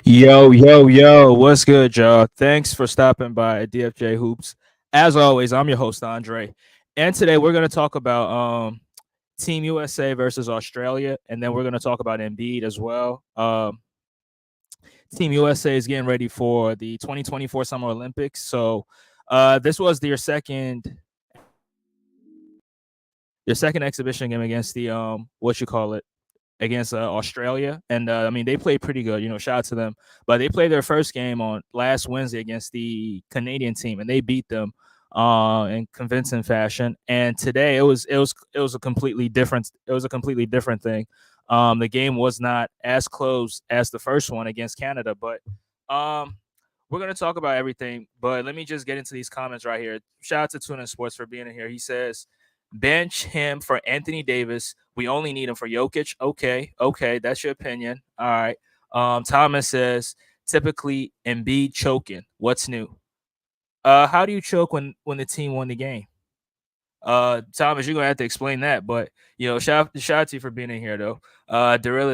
Yo, what's good, y'all? Thanks for stopping by at DFJ Hoops. As always, I'm your host, Andre. And today we're going to talk about Team USA versus Australia, and then we're going to talk about Embiid as well. Team USA is getting ready for the 2024 Summer Olympics. So this was your second exhibition game against the against Australia, and I mean they played pretty good. Shout out to them. But they played their first game on last Wednesday against the Canadian team, and they beat them in convincing fashion. And today it was a completely different thing. The game was not as close as the first one against Canada, but um, we're gonna talk about everything. But let me just get into these comments right here. Shout out to Tuna Sports for being in here. He says, bench him for Anthony Davis. We only need him for Jokic. Okay, that's your opinion. All right. Thomas says typically Embiid choking. What's new? How do you choke when the team won the game? Thomas, you're gonna have to explain that. But shout out to you for being in here though. Darilla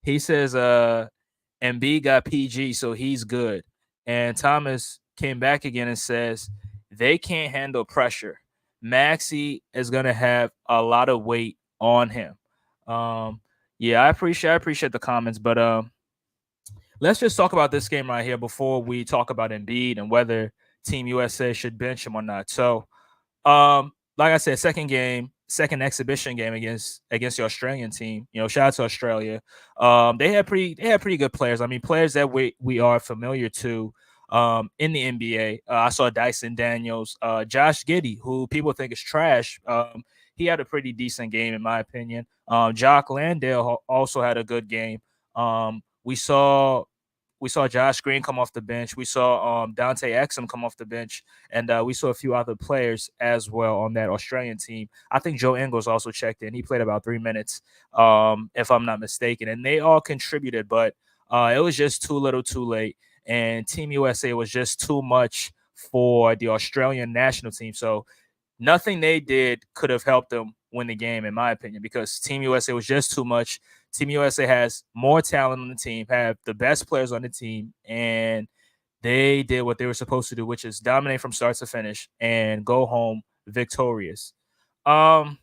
he says Embiid got PG, so he's good. And Thomas came back again and says they can't handle pressure. Maxi is gonna have a lot of weight on him. Um, yeah, I appreciate the comments, but let's just talk about this game right here before we talk about Embiid and whether Team USA should bench him or not. So, like I said, second exhibition game against the Australian team. Shout out to Australia. They had pretty good players. I mean, players that we are familiar to in the NBA. I saw Dyson Daniels, Josh Giddey, who people think is trash. He had a pretty decent game in my opinion. Jock Landale also had a good game. We saw Josh Green come off the bench. We saw Dante Exum come off the bench, and we saw a few other players as well on that Australian team. I think Joe Ingles also checked in. He played about 3 minutes, if I'm not mistaken, and they all contributed, but it was just too little, too late, and Team USA was just too much for the Australian national team. So nothing they did could have helped them win the game, in my opinion, because Team USA was just too much. Team USA has more talent on the team, have the best players on the team, and they did what they were supposed to do, which is dominate from start to finish and go home victorious. Um,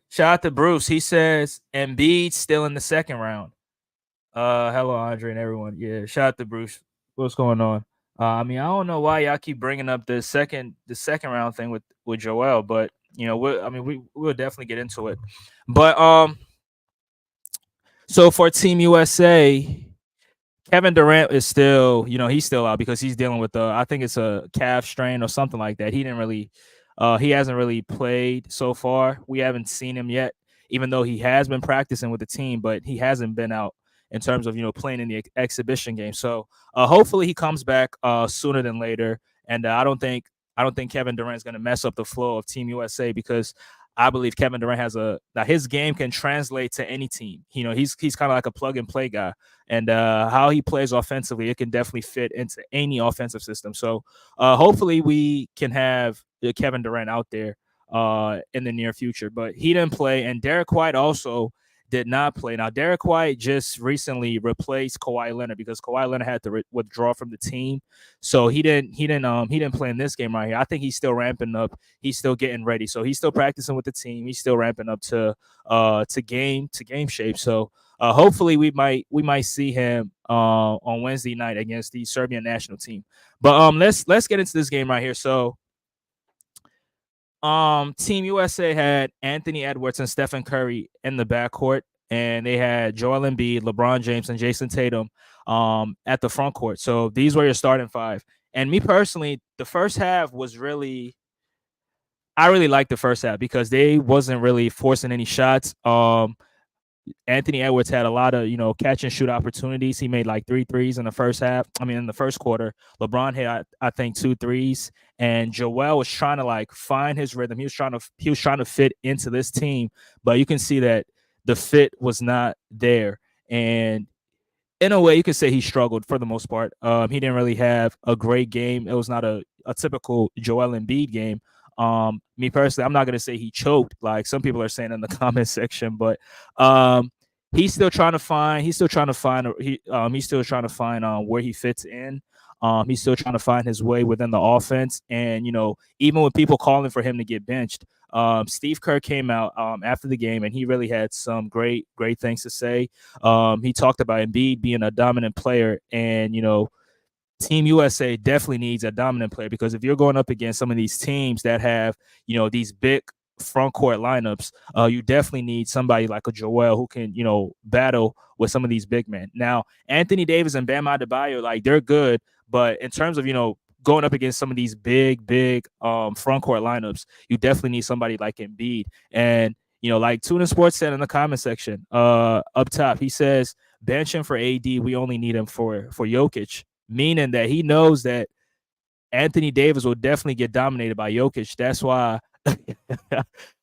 Shout out to Bruce. He says Embiid still in the second round. Hello, Andre and everyone. Yeah, shout out to Bruce. What's going on? I mean, I don't know why y'all keep bringing up the second round thing with Joel, but we'll definitely get into it. But so for Team USA, Kevin Durant is still, he's still out because he's dealing with I think it's a calf strain or something like that. He hasn't really played so far. We haven't seen him yet, even though he has been practicing with the team, but he hasn't been out in terms of playing in the exhibition game. So hopefully he comes back sooner than later. And I don't think Kevin Durant's going to mess up the flow of Team USA because I believe Kevin Durant that his game can translate to any team. He's kind of like a plug and play guy, and how he plays offensively, it can definitely fit into any offensive system. So hopefully we can have Kevin Durant out there in the near future. But he didn't play, and Derek White also did not play. Now Derek White just recently replaced Kawhi Leonard because Kawhi Leonard had to withdraw from the team, so he didn't play in this game right here. I think he's still ramping up. He's still getting ready, so he's still practicing with the team. He's still ramping up to game shape. So hopefully we might see him on Wednesday night against the Serbian national team. But let's get into this game right here. So Team USA had Anthony Edwards and Stephen Curry in the backcourt, and they had Joel Embiid, LeBron James, and Jason Tatum at the front court. So these were your starting five. And me personally, the first half was I really liked the first half because they wasn't really forcing any shots. Anthony Edwards had a lot of, catch and shoot opportunities. He made like 3 threes in the first half. I mean, in the first quarter. LeBron had, I think, 2 threes, and Joel was trying to like find his rhythm. He was trying to fit into this team, but you can see that the fit was not there. And in a way, you could say he struggled for the most part. He didn't really have a great game. It was not a typical Joel Embiid game. Me personally, I'm not gonna say he choked like some people are saying in the comment section, but um, he's still trying to find. He's still trying to find where he fits in. He's still trying to find his way within the offense, and even with people calling for him to get benched, Steve Kerr came out after the game, and he really had some great things to say. He talked about Embiid being a dominant player, and Team USA definitely needs a dominant player, because if you're going up against some of these teams that have, these big front court lineups, you definitely need somebody like a Joel who can, battle with some of these big men. Now, Anthony Davis and Bam Adebayo, like, they're good, but in terms of, going up against some of these big front court lineups, you definitely need somebody like Embiid. And like Tuna Sports said in the comment section, up top, he says bench him for AD. We only need him for Jokic, meaning that he knows that Anthony Davis will definitely get dominated by Jokic. That's why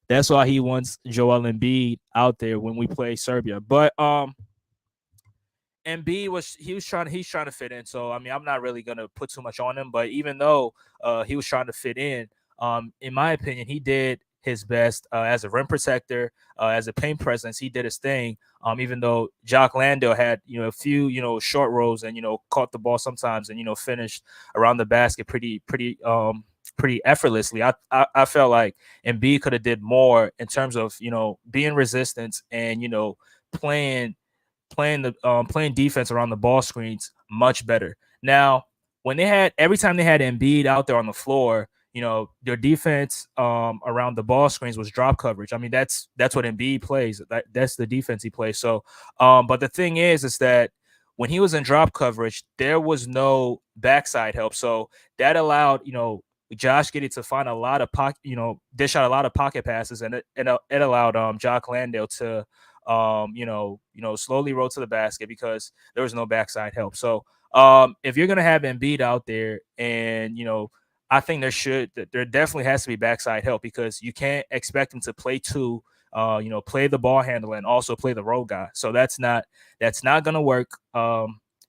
that's why he wants Joel Embiid out there when we play Serbia. But Embiid he's trying to fit in. So I mean, I'm not really gonna put too much on him. But even though he was trying to fit in my opinion, he did his best as a rim protector, as a paint presence. He did his thing. Even though Jock Landale had a few short rolls and caught the ball sometimes and finished around the basket pretty effortlessly. I felt like Embiid could have did more in terms of being resistant and playing playing defense around the ball screens much better. Now, when every time they had Embiid out there on the floor, their defense around the ball screens was drop coverage. I mean, that's what Embiid plays. That's the defense he plays. So, but the thing is that when he was in drop coverage, there was no backside help. So that allowed Josh Giddey to find a lot of pocket, dish out a lot of pocket passes, and it allowed Jock Landale to slowly roll to the basket because there was no backside help. So if you're gonna have Embiid out there, and I think there definitely has to be backside help, because you can't expect him to play play the ball handler and also play the road guy. So that's not gonna work.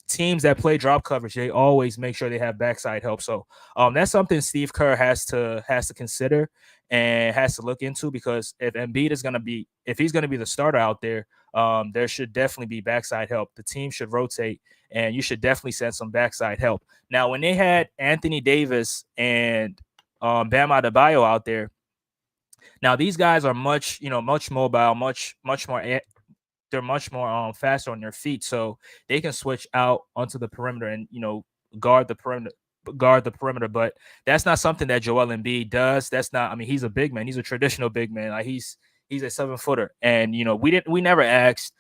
Teams that play drop coverage, they always make sure they have backside help. So that's something Steve Kerr has to consider and has to look into, because if he's gonna be the starter out there, there should definitely be backside help. The team should rotate, and you should definitely send some backside help. Now, when they had Anthony Davis and Bam Adebayo out there, now these guys are much mobile, much more. They're much more faster on their feet, so they can switch out onto the perimeter and guard the perimeter. But that's not something that Joel Embiid does. That's not. I mean, he's a big man. He's a traditional big man. Like he's a 7-footer, and we never asked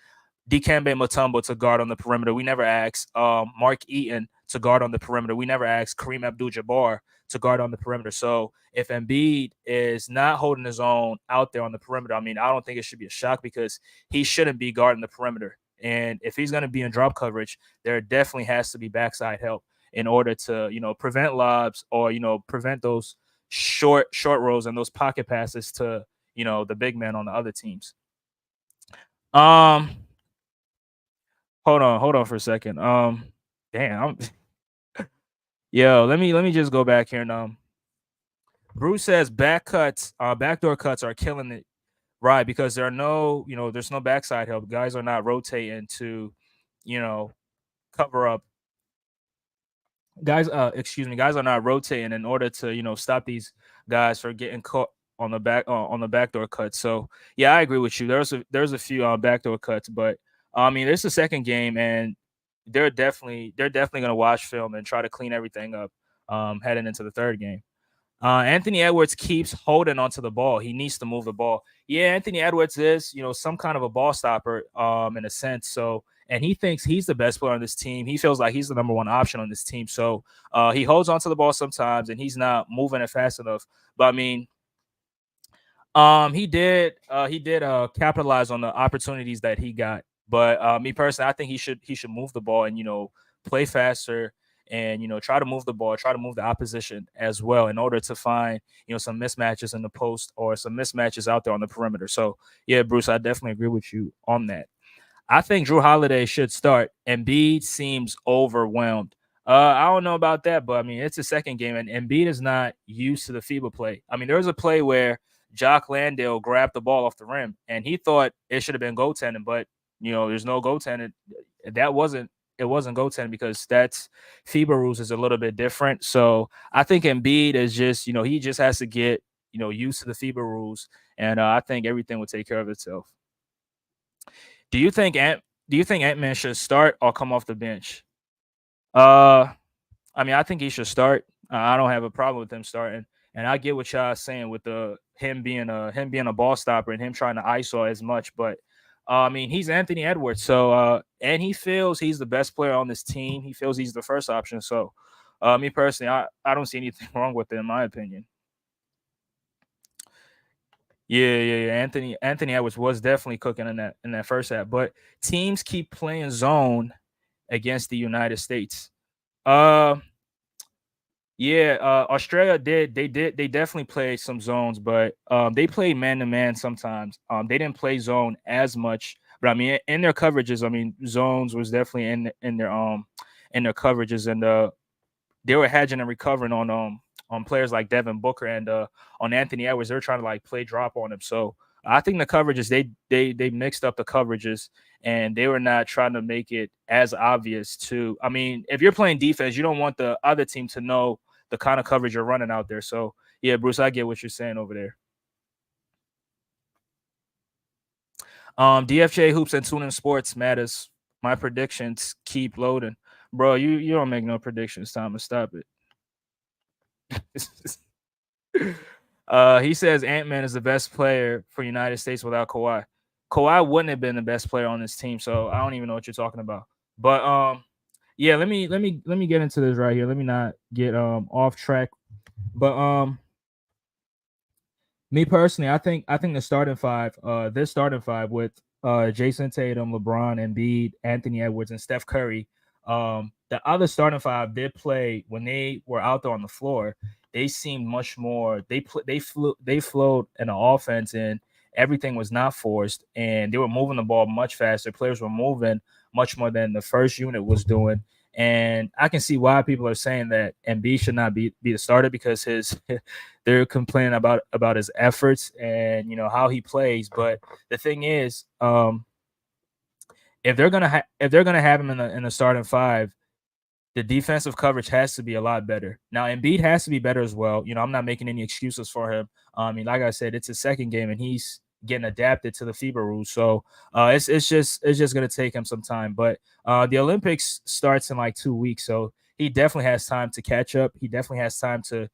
Dikembe Mutombo to guard on the perimeter. We never asked Mark Eaton to guard on the perimeter. We never asked Kareem Abdul-Jabbar to guard on the perimeter. So if Embiid is not holding his own out there on the perimeter, I mean, I don't think it should be a shock, because he shouldn't be guarding the perimeter. And if he's going to be in drop coverage, there definitely has to be backside help in order to, prevent lobs, or, prevent those short rolls and those pocket passes to, the big man on the other teams. Hold on for a second. Damn. Yo, let me just go back here and Bruce says backdoor cuts are killing it, right? Because there are there's no backside help. Guys are not rotating to, cover up. Guys are not rotating in order to stop these guys from getting caught on the backdoor cut. So yeah, I agree with you. There's a few backdoor cuts, but I mean, this is the second game, and they're definitely gonna watch film and try to clean everything up heading into the third game. Anthony Edwards keeps holding onto the ball. He needs to move the ball. Yeah, Anthony Edwards is, some kind of a ball stopper, in a sense. So, and he thinks he's the best player on this team. He feels like he's the number one option on this team. So, he holds onto the ball sometimes, and he's not moving it fast enough. But I mean, he did capitalize on the opportunities that he got. But me personally, I think he should move the ball and play faster, and try to move the ball, try to move the opposition as well, in order to find some mismatches in the post or some mismatches out there on the perimeter. So yeah, Bruce, I definitely agree with you on that. I think Drew Holiday should start. Embiid seems overwhelmed. I don't know about that, but I mean, it's a second game, and Embiid is not used to the FIBA play. I mean, there was a play where Jock Landale grabbed the ball off the rim, and he thought it should have been goaltending, but there's no goaltending. That wasn't it wasn't goaltending because that's FIBA rules is a little bit different. So I think Embiid is just he just has to get used to the FIBA rules, and I think everything will take care of itself. Do you think Ant-Man should start or come off the bench? Uh I mean, I think he should start. I don't have a problem with him starting, and I get what y'all saying with the him being a ball stopper and him trying to ISO as much. But I mean, he's Anthony Edwards, so and he feels he's the best player on this team. He feels he's the first option. So, me personally, I don't see anything wrong with it in my opinion. Yeah. Anthony Edwards was definitely cooking in that first half, but teams keep playing zone against the United States. Uh, Yeah, Australia they definitely played some zones, but they played man to man sometimes. They didn't play zone as much, but I mean in their coverages, I mean zones was definitely in their coverages, and they were hedging and recovering on players like Devin Booker and on Anthony Edwards. They're trying to like play drop on him. So I think the coverages they mixed up the coverages and they were not trying to make it as obvious to. I mean, if you're playing defense, you don't want the other team to know the kind of coverage you're running out there. So yeah, Bruce, I get what you're saying over there. DFJ Hoops and Tuning Sports matters. My predictions keep loading. Bro, you don't make no predictions, Thomas. Stop it. He says Ant-Man is the best player for United States without Kawhi. Kawhi wouldn't have been the best player on this team, so I don't even know what you're talking about. But yeah, let me get into this right here. Let me not get off track. But me personally, I think this starting five with Jason Tatum, LeBron, Embiid, Anthony Edwards, and Steph Curry. The other starting five did play when they were out there on the floor. They seemed much more. They flowed in the offense, and everything was not forced, and they were moving the ball much faster. Players were moving much more than the first unit was doing. And I can see why people are saying that Embiid should not be the starter because his they're complaining about his efforts and how he plays. But the thing is, if they're gonna have him in the starting five, the defensive coverage has to be a lot better. Now, Embiid has to be better as well. I'm not making any excuses for him. I mean, like I said, it's his second game and he's getting adapted to the FIBA rules. So it's just gonna take him some time. But the Olympics starts in like 2 weeks, so he definitely has time to catch up. He definitely has time to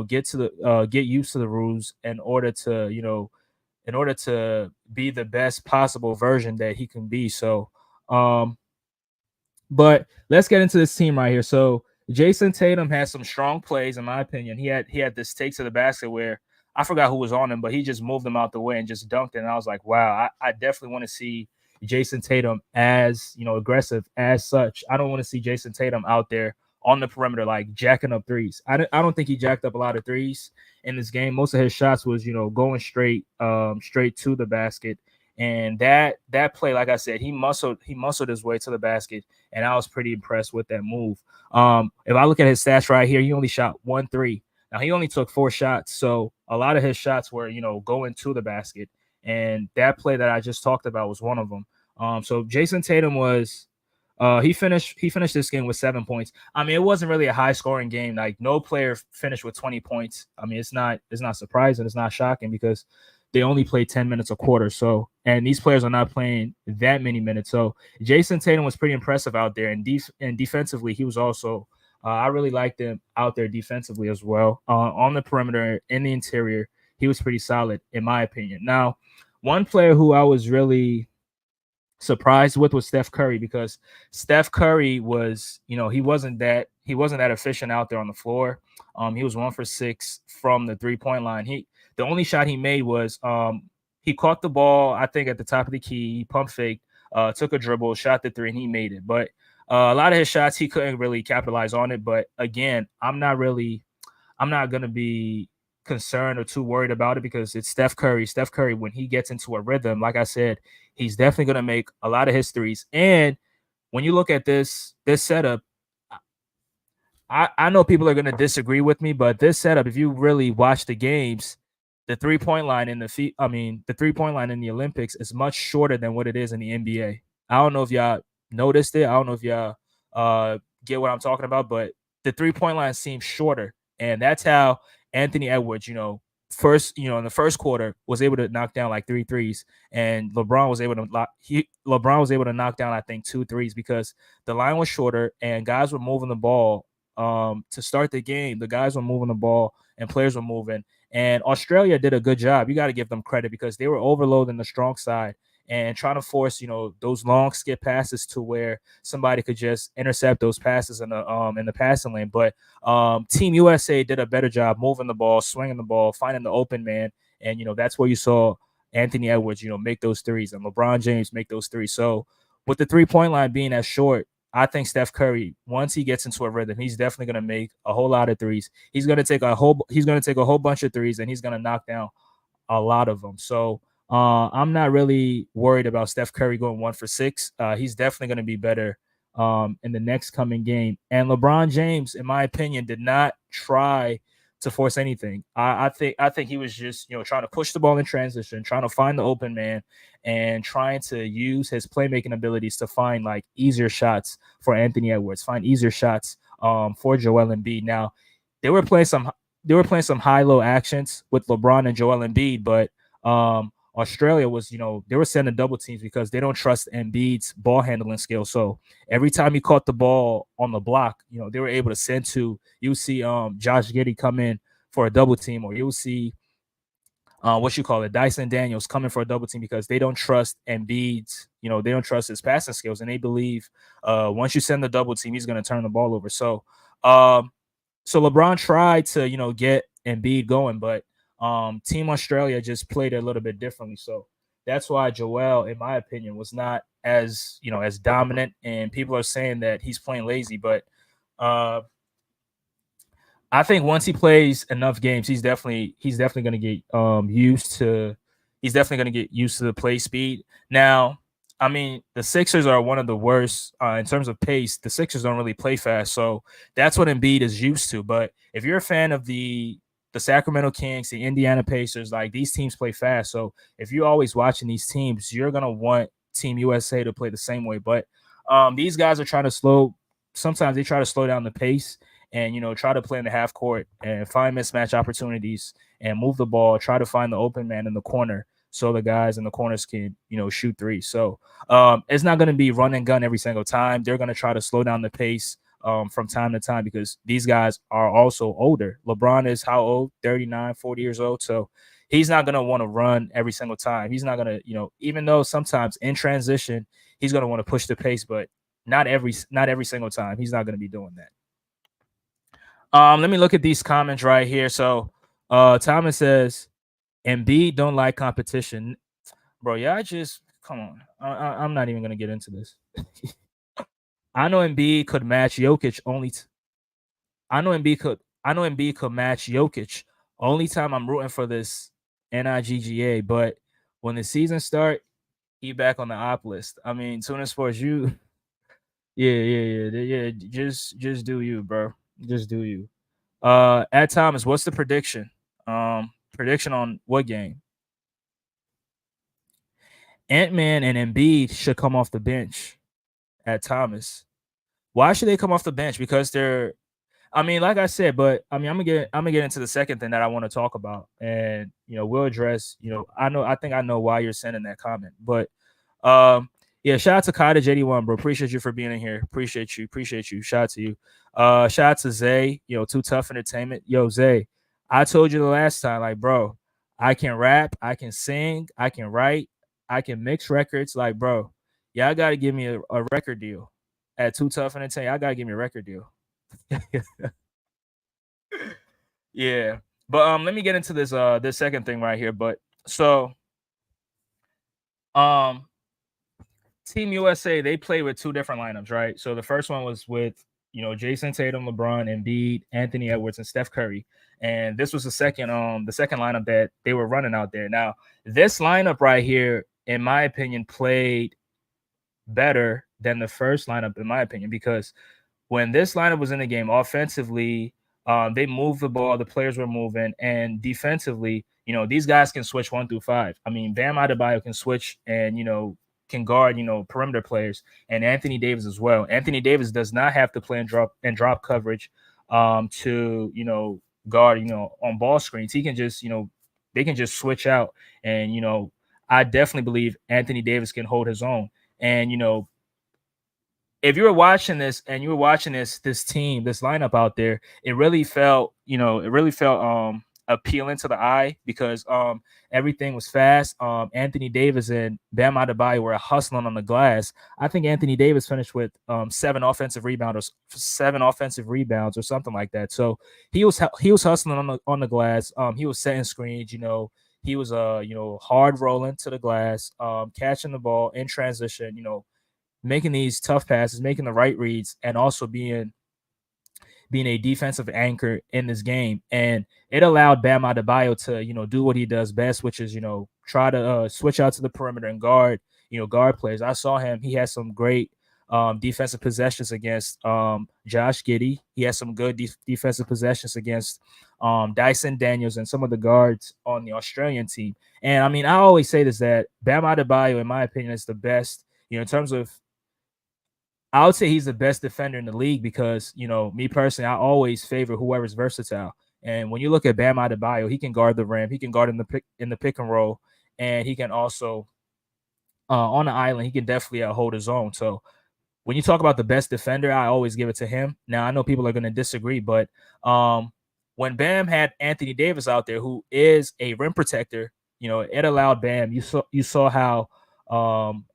get used to the rules in order to be the best possible version that he can be. So um but let's get into this team right here. So Jason Tatum has some strong plays, in my opinion. He had this take to the basket where I forgot who was on him, but he just moved him out the way and just dunked it. And I was like, wow, I definitely want to see Jason Tatum as aggressive as such. I don't want to see Jason Tatum out there on the perimeter like jacking up threes. I don't think he jacked up a lot of threes in this game. Most of his shots was going straight to the basket. And that play, like I said, he muscled his way to the basket, and I was pretty impressed with that move. If I look at his stats right here, he only shot 1 3. Now he only took 4 shots, so a lot of his shots were going to the basket, and that play that I just talked about was one of them. So Jason Tatum was he finished this game with 7 points. I mean, it wasn't really a high scoring game. Like no player finished with 20 points. I mean, it's not surprising. It's not shocking because they only play 10 minutes a quarter. So, and these players are not playing that many minutes. So Jason Tatum was pretty impressive out there, and defensively, he was also. I really liked him out there defensively as well. On the perimeter, in the interior, he was pretty solid in my opinion. Now, one player who I was really surprised with was Steph Curry because Steph Curry was, he wasn't that efficient out there on the floor. He was 1 for 6 from the 3-point line. The only shot he made was he caught the ball, I think, at the top of the key, he pump faked, took a dribble, shot the three, and he made it. But a lot of his shots he couldn't really capitalize on it. But again, I'm not gonna be concerned or too worried about it because it's Steph Curry. Steph Curry, when he gets into a rhythm, like I said, he's definitely gonna make a lot of histories. And when you look at this setup, I know people are gonna disagree with me, but this setup, if you really watch the games, the 3-point line in the 3-point line in the Olympics is much shorter than what it is in the NBA. I don't know if y'all noticed it. I don't know if y'all get what I'm talking about, but the 3-point line seems shorter, and that's how Anthony Edwards, in the first quarter was able to knock down like three threes, and LeBron was able to knock down I think two threes because the line was shorter and guys were moving the ball to start the game. The guys were moving the ball and players were moving. And Australia did a good job. You got to give them credit because they were overloading the strong side and trying to force, those long skip passes to where somebody could just intercept those passes in the passing lane. But Team USA did a better job moving the ball, swinging the ball, finding the open man, and that's where you saw Anthony Edwards, make those threes, and LeBron James make those threes. So with the 3-point line being as short, I think Steph Curry, once he gets into a rhythm, he's definitely going to make a whole lot of threes. He's going to take a whole bunch of threes and he's going to knock down a lot of them. So I'm not really worried about Steph Curry going 1 for 6. He's definitely going to be better in the next coming game. And LeBron James, in my opinion, did not try to force anything. I think he was just trying to push the ball in transition, trying to find the open man, and trying to use his playmaking abilities to find like easier shots for Anthony Edwards, find easier shots for Joel Embiid. Now they were playing some high-low actions with LeBron and Joel Embiid, but Australia was, they were sending double teams because they don't trust Embiid's ball handling skill. So every time he caught the ball on the block, they were able to send to. You see, Josh Giddey come in for a double team, or you'll see, Dyson Daniels coming for a double team because they don't trust Embiid's, they don't trust his passing skills, and they believe once you send the double team, he's going to turn the ball over. So LeBron tried to, get Embiid going, but Team Australia just played a little bit differently. So that's why Joel, in my opinion, was not as dominant. And people are saying that he's playing lazy, but uh, I think once he plays enough games, he's definitely going to get used to the play speed. Now, I mean, the Sixers are one of the worst in terms of pace. The Sixers don't really play fast, so that's what Embiid is used to. But if you're a fan of the Sacramento Kings, the Indiana Pacers, like these teams play fast. So if you're always watching these teams, you're gonna want Team USA to play the same way. But these guys are trying to slow. Sometimes they try to slow down the pace and try to play in the half court and find mismatch opportunities and move the ball, try to find the open man in the corner so the guys in the corners can shoot threes. So it's not going to be run and gun every single time. They're going to try to slow down the pace from time to time because these guys are also older. LeBron is how old? 39, 40 years old. So he's not going to want to run every single time. He's not going to, even though sometimes in transition he's going to want to push the pace, but not every single time. He's not going to be doing that. Let me look at these comments right here. So, Thomas says, Embiid don't like competition, bro. Yeah, I just come on. I'm not even gonna get into this. I know Embiid could match Jokic only. I know Embiid could. I know Embiid could match Jokic. Only time I'm rooting for this NIGGA, but when the season start, he back on the op list. I mean, Tuna Sports, yeah. Just do you, bro. Just do you. At Thomas, what's the prediction? Prediction on what game? Ant-Man and Embiid should come off the bench at Thomas. Why should they come off the bench? Because they're I mean, like I said, but I mean, I'm gonna get into the second thing that I want to talk about, and we'll address. I think I know why you're sending that comment, but yeah, shout out to Cottage 81, bro. Appreciate you for being in here. Appreciate you. Shout out to you. Shout out to Zay. Too Tough Entertainment. Yo, Zay, I told you the last time, like, bro, I can rap, I can sing, I can write, I can mix records. Like, bro, y'all gotta give me a record deal at Too Tough Entertainment. I gotta give me a record deal. Yeah. But let me get into this second thing right here. But so um Team USA, they play with two different lineups, right? So the first one was with Jason Tatum, LeBron, Embiid, Anthony Edwards, and Steph Curry. And this was the second lineup that they were running out there. Now, this lineup right here, in my opinion, played better than the first lineup, in my opinion, because when this lineup was in the game offensively, they moved the ball, the players were moving, and defensively, these guys can switch 1 through 5. I mean, Bam Adebayo can switch and can guard perimeter players, and Anthony Davis as well. Anthony Davis does not have to play and drop coverage to guard on ball screens. He can just they can just switch out, and I definitely believe Anthony Davis can hold his own. And if you were watching this and you were watching this team, this lineup out there, it really felt appealing to the eye because everything was fast. Anthony Davis and Bam Adebayo were hustling on the glass. I think Anthony Davis finished with 7 offensive rebounds or something like that. So he was hustling on the glass. He was setting screens. He was hard rolling to the glass, catching the ball in transition. Making these tough passes, making the right reads, and also being a defensive anchor in this game. And it allowed Bam Adebayo to, do what he does best, which is, try to switch out to the perimeter and guard players. I saw him. He had some great defensive possessions against Josh Giddey. He had some good defensive possessions against Dyson Daniels and some of the guards on the Australian team. And I mean, I always say this, that Bam Adebayo, in my opinion, is the best, in terms of, I would say he's the best defender in the league because, me personally, I always favor whoever's versatile. And when you look at Bam Adebayo, he can guard the rim, he can guard in the pick and roll, and he can also on the island, he can definitely hold his own. So when you talk about the best defender, I always give it to him. Now I know people are going to disagree, but when Bam had Anthony Davis out there, who is a rim protector, it allowed Bam. You saw how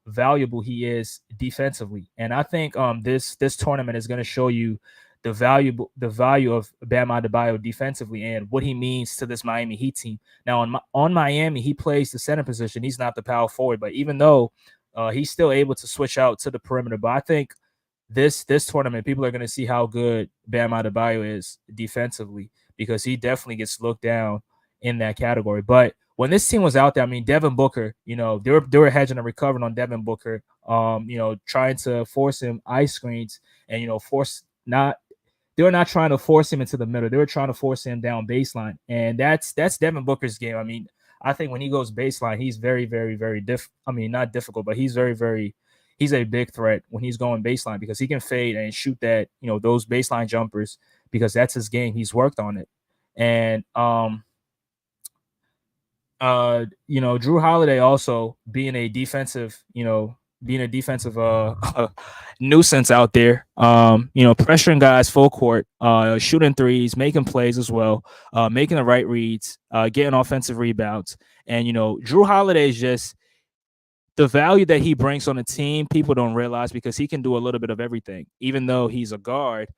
valuable he is defensively, and I think this tournament is going to show you the value of Bam Adebayo defensively and what he means to this Miami Heat team. Now on Miami, he plays the center position. He's not the power forward, but even though he's still able to switch out to the perimeter. But I think this tournament, people are going to see how good Bam Adebayo is defensively because he definitely gets looked down in that category. But when this team was out there, I mean, Devin Booker, they were hedging and recovering on Devin Booker, trying to force him ice screens and force not. They were not trying to force him into the middle. They were trying to force him down baseline, and that's Devin Booker's game. I mean, I think when he goes baseline, he's very, very, very I mean, not difficult, but he's very, very. He's a big threat when he's going baseline because he can fade and shoot that, those baseline jumpers because that's his game. He's worked on it, and Drew Holiday also being a defensive nuisance out there, pressuring guys full court, shooting threes, making plays as well, making the right reads, getting offensive rebounds. And Drew Holiday is just the value that he brings on the team. People don't realize because he can do a little bit of everything, even though he's a guard.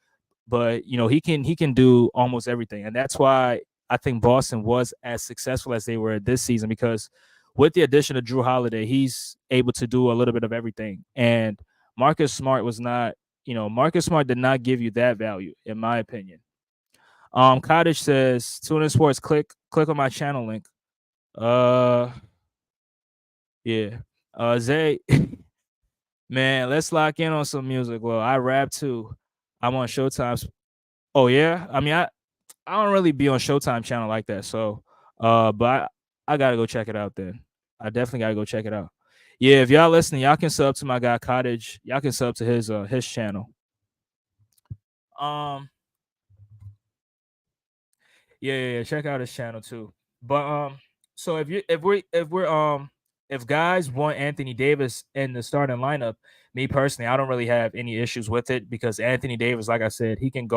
But he can do almost everything, and that's why I think Boston was as successful as they were this season because with the addition of Drew Holiday, he's able to do a little bit of everything. And Marcus Smart was not, Marcus Smart did not give you that value, in my opinion. Cottage says, "Tune in sports. Click on my channel link." Uh, yeah. Zay, man, let's lock in on some music. Well, I rap too. I'm on Showtime. Oh yeah, I mean, I don't really be on Showtime channel like that. So, but I gotta go check it out then. I definitely gotta go check it out. Yeah, if y'all listening, y'all can sub to my guy Cottage. Y'all can sub to his channel. Um, yeah. Check out his channel too. But so if guys want Anthony Davis in the starting lineup, me personally, I don't really have any issues with it because Anthony Davis, like I said, he can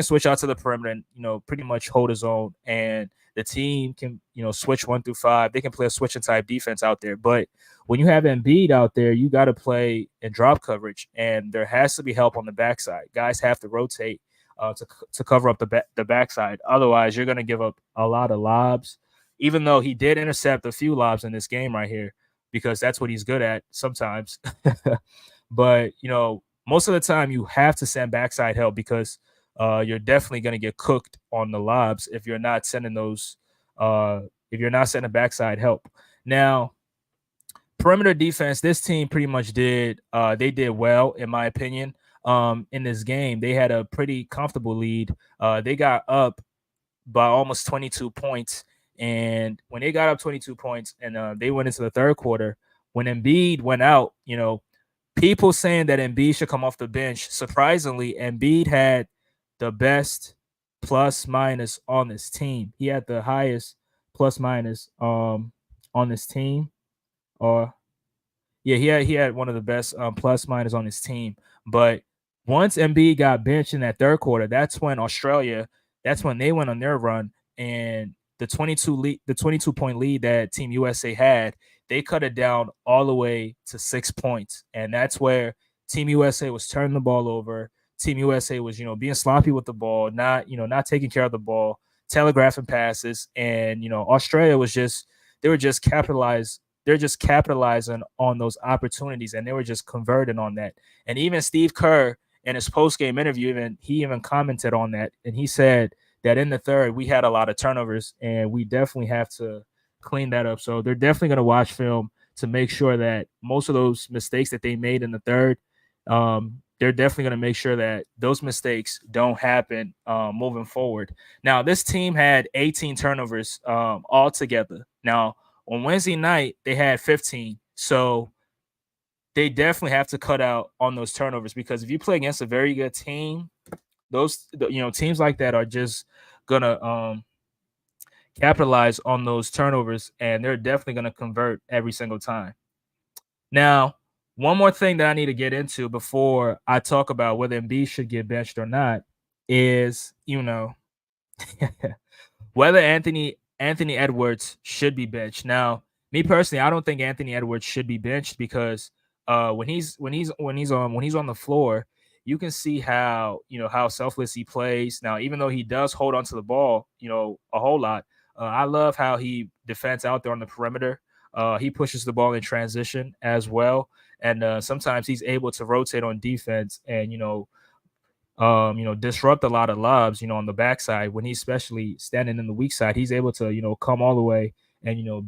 switch out to the perimeter and pretty much hold his own, and the team can switch 1 through 5. They can play a switching type defense out there, but when you have Embiid out there, you got to play in drop coverage, and there has to be help on the backside. Guys have to rotate to cover up the backside. Otherwise, you're going to give up a lot of lobs. Even though he did intercept a few lobs in this game right here, because that's what he's good at sometimes. But most of the time you have to send backside help because you're definitely going to get cooked on the lobs if you're not sending those. If you're not sending backside help. Now, perimeter defense, this team pretty much did. They did well, in my opinion. in this game. They had a pretty comfortable lead. They got up by almost 22 points. And when they got up 22 points and they went into the third quarter, when Embiid went out, people saying that Embiid should come off the bench. Surprisingly, Embiid had the best plus minus on this team. He had the highest plus minus on this team. Or yeah, he had one of the best plus minus on his team. But once Embiid got benched in that third quarter, that's when they went on their run, and the 22 point lead that Team USA had, they cut it down all the way to 6 points, and that's where Team USA was turning the ball over. Team USA was being sloppy with the ball, not taking care of the ball, telegraphing passes, and Australia was just they were just capitalized they're just capitalizing on those opportunities, and they were just converting on that. And even Steve Kerr in his post game interview, he commented on that, and he said that in the third we had a lot of turnovers, and we definitely have to clean that up. So they're definitely going to watch film to make sure that most of those mistakes that they made in the third, they're definitely going to make sure that those mistakes don't happen moving forward. Now, this team had 18 turnovers altogether. Now, on Wednesday night, they had 15. So they definitely have to cut out on those turnovers, because if you play against a very good team, teams like that are just gonna capitalize on those turnovers, and they're definitely gonna convert every single time. Now, one more thing that I need to get into before I talk about whether Embiid should get benched or not is, whether Anthony Edwards should be benched. Now, me personally, I don't think Anthony Edwards should be benched, because when he's on the floor, you can see how selfless he plays. Now, even though he does hold onto the ball, a whole lot, I love how he defends out there on the perimeter. He pushes the ball in transition as well, and sometimes he's able to rotate on defense and disrupt a lot of lobs, on the backside. When he's especially standing in the weak side, he's able to, come all the way and,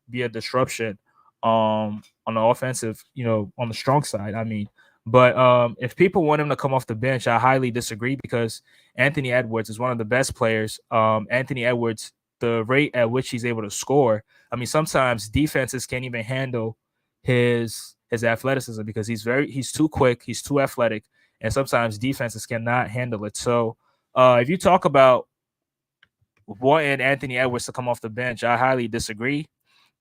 be a disruption on the offensive, on the strong side. I mean, but if people want him to come off the bench, I highly disagree, because Anthony Edwards is one of the best players. Anthony Edwards, the rate at which he's able to score, I mean, sometimes defenses can't even handle his athleticism, because he's too quick, he's too athletic, and sometimes defenses cannot handle it. So if you talk about wanting Anthony Edwards to come off the bench, I highly disagree.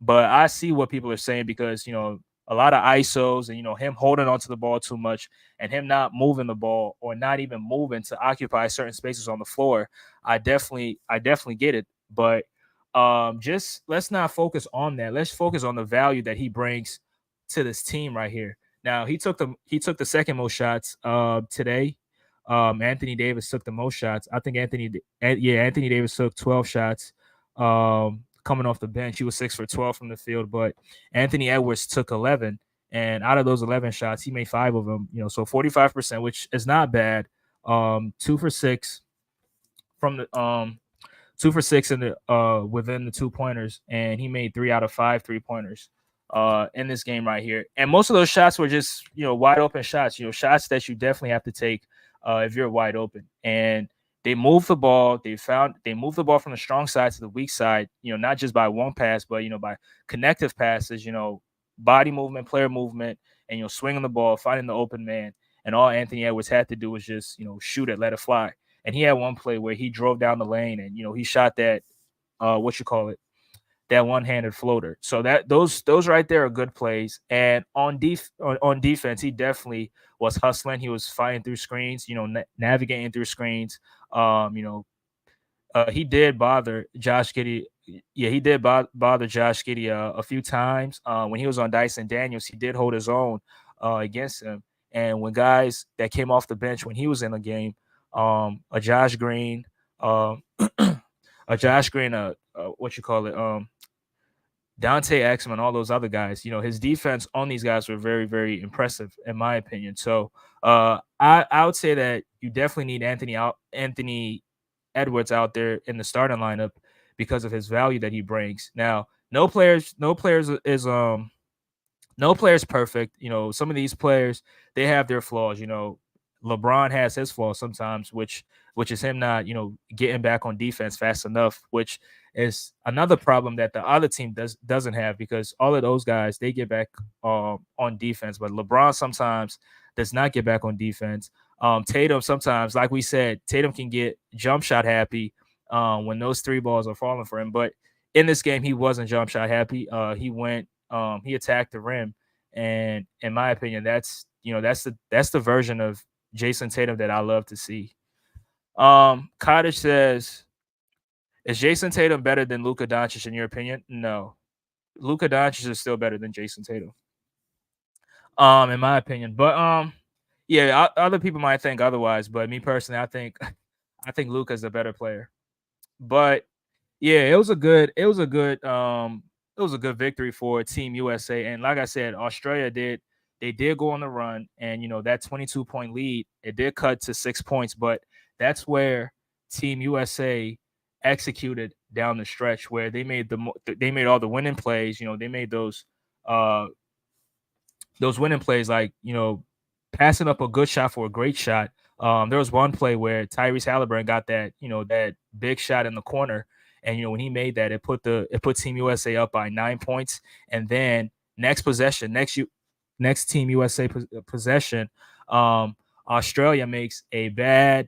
But I see what people are saying, because a lot of ISOs, and him holding onto the ball too much, and him not moving the ball, or not even moving to occupy certain spaces on the floor. I definitely get it. But just let's not focus on that. Let's focus on the value that he brings to this team right here. Now, he took the second most shots today. Anthony Davis took the most shots. I think Anthony Davis took 12 shots. Coming off the bench, he was 6 for 12 from the field, but Anthony Edwards took 11, and out of those 11 shots, he made 5 of them. So 45%, which is not bad. 2 for 6 from the 2 for 6 in the within the 2 pointers, and he made 3 out of 5 3 pointers in this game right here. And most of those shots were just wide open shots, shots that you definitely have to take if you're wide open. And they moved the ball. They moved the ball from the strong side to the weak side, not just by one pass, but by connective passes, body movement, player movement, and swinging the ball, finding the open man. And all Anthony Edwards had to do was just shoot it, let it fly. And he had one play where he drove down the lane and he shot that that one-handed floater. So that those right there are good plays. And on defense, he definitely was hustling. He was fighting through screens, navigating through screens. He did bother Josh Giddey. Yeah, he did bother Josh Giddey a few times. When he was on Dyson Daniels, he did hold his own against him. And when guys that came off the bench when he was in the game, a Josh Green, Dante Exum, all those other guys, his defense on these guys were very, very impressive, in my opinion. So I would say that you definitely need Anthony Edwards out there in the starting lineup because of his value that he brings. Now, no players is perfect. Some of these players, they have their flaws. LeBron has his flaws sometimes, which is him not, getting back on defense fast enough, which is another problem that the other team doesn't have because all of those guys they get back on defense, but LeBron sometimes does not get back on defense. Tatum sometimes, like we said, Tatum can get jump shot happy when those three balls are falling for him, but in this game he wasn't jump shot happy. He attacked the rim, and in my opinion, that's the version of Jason Tatum that I love to see. Cottage says, "Is Jason Tatum better than Luka Doncic in your opinion?" No, Luka Doncic is still better than Jason Tatum, in my opinion. But yeah, other people might think otherwise. But me personally, I think Luka's a better player. But yeah, it was a good victory for Team USA. And like I said, Australia did go on the run, and that 22-point lead, it did cut to 6 points, but that's where Team USA executed down the stretch where they made all the winning plays. They made those winning plays, like passing up a good shot for a great shot. There was one play where Tyrese Halliburton got that big shot in the corner, and when he made that, it put Team USA up by 9 points, and then next possession, next Team USA possession, um, Australia makes a bad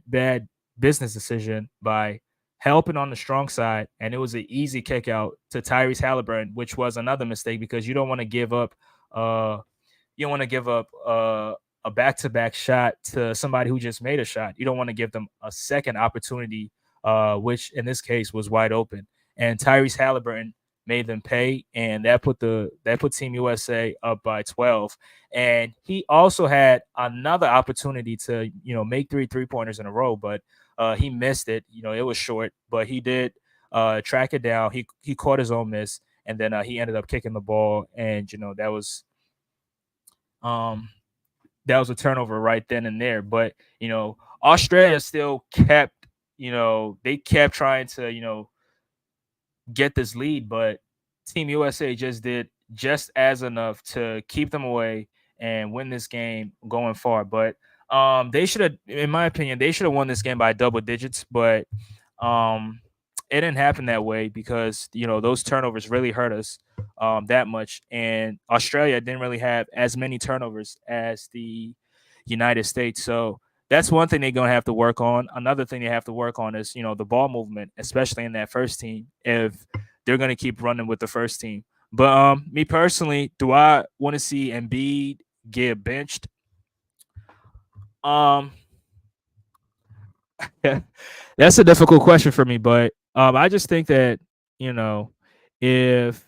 business decision by helping on the strong side, and it was an easy kick out to Tyrese Halliburton, which was another mistake because you don't want to give up. A back-to-back shot to somebody who just made a shot. You don't want to give them a second opportunity, which in this case was wide open. And Tyrese Halliburton made them pay, and that put Team USA up by 12. And he also had another opportunity to make three-pointers in a row, but he missed it. It was short, but he did track it down. He caught his own miss, and then he ended up kicking the ball, and um that was a turnover right then and there. But Australia still kept, they kept trying to, get this lead, but Team USA just did just as enough to keep them away and win this game going far. But they should have, in my opinion, they should have won this game by double digits, but um, it didn't happen that way because those turnovers really hurt us that much, and Australia didn't really have as many turnovers as the United States. So that's one thing they're gonna have to work on. Another thing they have to work on is the ball movement, especially in that first team. If they're gonna keep running with the first team, but me personally, do I want to see Embiid get benched? Um, that's a difficult question for me, but I just think that you know if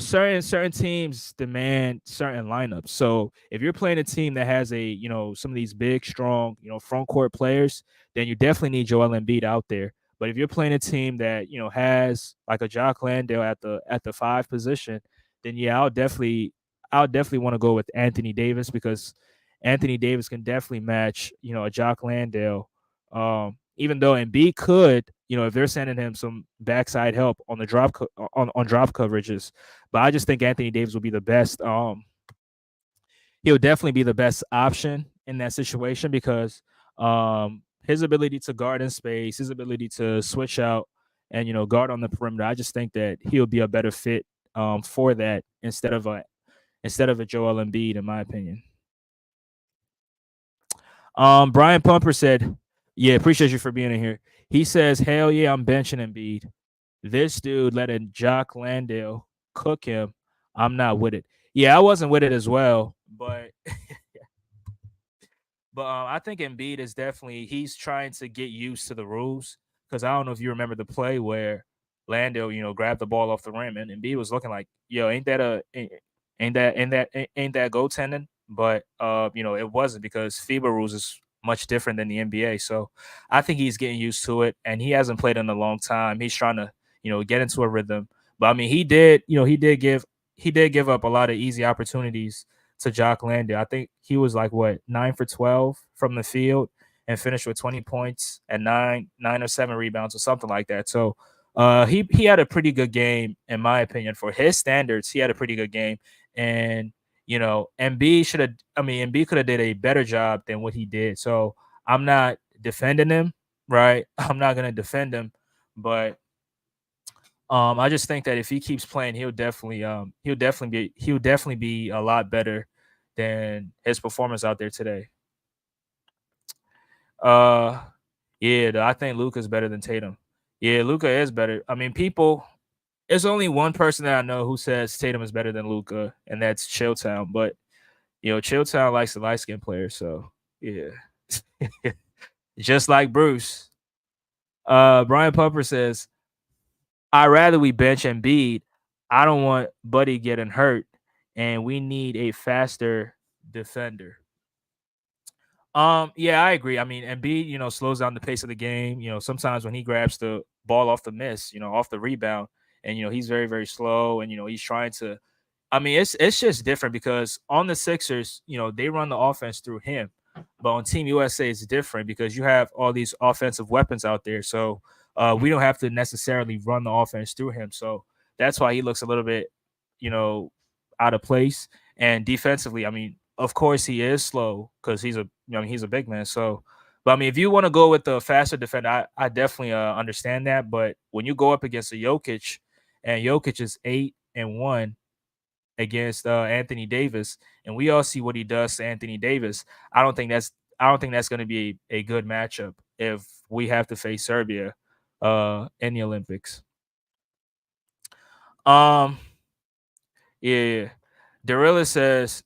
certain teams demand certain lineups. So if you're playing a team that has some of these big, strong, front court players, then you definitely need Joel Embiid out there. But if you're playing a team that has like a Jock Landale at the five position, then yeah, I'll definitely want to go with Anthony Davis because Anthony Davis can definitely match a Jock Landale. Even though Embiid could, if they're sending him some backside help on the on drop coverages, but I just think Anthony Davis will be the best. He'll definitely be the best option in that situation because his ability to guard in space, his ability to switch out and guard on the perimeter. I just think that he'll be a better fit for that instead of a Joel Embiid, in my opinion. Brian Pumper said, "Yeah, appreciate you for being in here." He says, "Hell yeah, I'm benching Embiid. This dude let a Jock Landale cook him. I'm not with it." Yeah, I wasn't with it as well, but I think Embiid is definitely he's trying to get used to the rules because I don't know if you remember the play where Landale, grabbed the ball off the rim and Embiid was looking like, yo, ain't that goaltending? But it wasn't because FIBA rules is much different than the NBA. So I think he's getting used to it, and he hasn't played in a long time. He's trying to get into a rhythm. But I mean, he did give up a lot of easy opportunities to Jock Landale. I think he was like what 9 for 12 from the field and finished with 20 points and nine or seven rebounds or something like that. So he had a pretty good game in my opinion for his standards. He had a pretty good game, and Embiid should have. I mean, Embiid could have did a better job than what he did. So I'm not defending him, right? I'm not gonna defend him, but I just think that if he keeps playing, he'll definitely be a lot better than his performance out there today. Uh, yeah, I think Luka's better than Tatum. Yeah, Luka is better. I mean, people. There's only one person that I know who says Tatum is better than Luka, and that's Chilltown. But Chilltown likes the light skinned players, so yeah. Just like Bruce. Brian Pumper says, I'd rather we bench Embiid. I don't want Buddy getting hurt, and we need a faster defender. Yeah, I agree. I mean, Embiid, slows down the pace of the game. Sometimes when he grabs the ball off the miss, off the rebound, and he's very, very slow, and he's trying to. I mean, it's just different because on the Sixers, they run the offense through him, but on Team USA, it's different because you have all these offensive weapons out there. So we don't have to necessarily run the offense through him. So that's why he looks a little bit, you know, out of place. And defensively, I mean, of course he is slow because he's a big man. So, but I mean, if you want to go with the faster defender, I definitely understand that. But when you go up against a Jokic, and Jokic is 8-1 against Anthony Davis, and we all see what he does to Anthony Davis. I don't think that's going to be a good matchup if we have to face Serbia in the Olympics. Um, yeah, Darilla says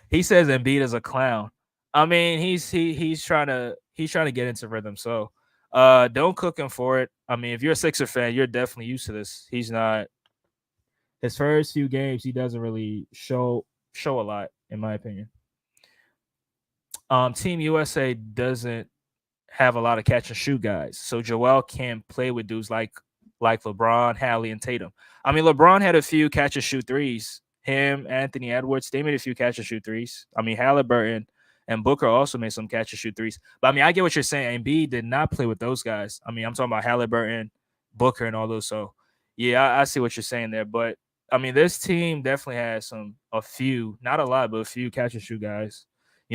he says Embiid is a clown. I mean, he's trying to get into rhythm. So, don't cook him for it. I mean, if you're a Sixer fan, you're definitely used to this. He's not his first few games. He doesn't really show a lot, in my opinion. Team USA doesn't have a lot of catch and shoot guys. So Joel can play with dudes like LeBron, Hallie, and Tatum. I mean, LeBron had a few catch and shoot threes. Him, Anthony Edwards, they made a few catch and shoot threes. I mean, Halliburton and Booker also made some catch and shoot threes. But I mean, I get what you're saying. Embiid did not play with those guys. I mean, I'm talking about Halliburton, Booker, and all those. So yeah, I see what you're saying there. But I mean, this team definitely has a few, not a lot, but a few catch and shoot guys.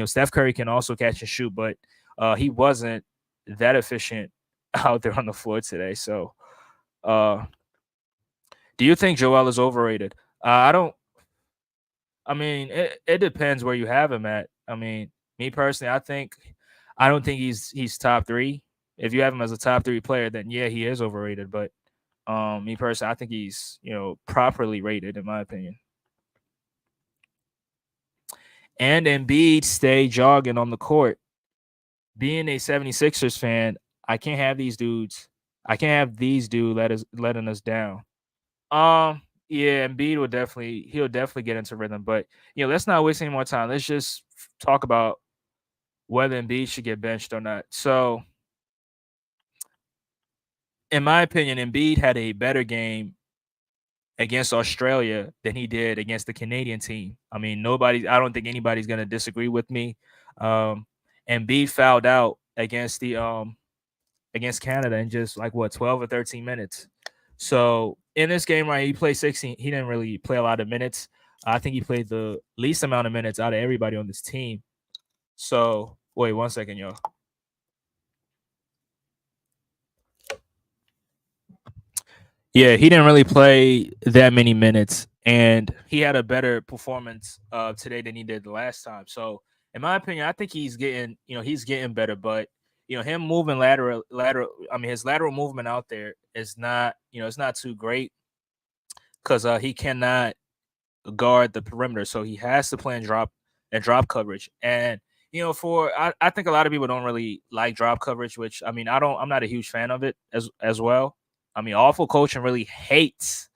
Steph Curry can also catch and shoot, but he wasn't that efficient out there on the floor today. So, uh, do you think Joel is overrated? I don't. I mean, it depends where you have him at. I mean, me personally, I don't think he's top three. If you have him as a top three player, then yeah, he is overrated. But me personally, I think he's properly rated in my opinion. And Embiid stay jogging on the court. Being a 76ers fan, I can't have these dudes. I can't have these dudes letting us down. Yeah, Embiid he'll definitely get into rhythm. But let's not waste any more time. Let's just talk about whether Embiid should get benched or not. So, in my opinion, Embiid had a better game against Australia than he did against the Canadian team. I mean, I don't think anybody's gonna disagree with me. Embiid fouled out against Canada in just like what 12 or 13 minutes. So in this game, right, he played 16. He didn't really play a lot of minutes. I think he played the least amount of minutes out of everybody on this team. So wait 1 second, y'all. Yeah, he didn't really play that many minutes, and he had a better performance today than he did the last time. So, in my opinion, I think he's getting better. But him moving lateral. I mean, his lateral movement out there is not it's not too great because he cannot guard the perimeter, so he has to play in drop coverage. And I think a lot of people don't really like drop coverage, which I mean I'm not a huge fan of it as well. I mean, awful coaching really hates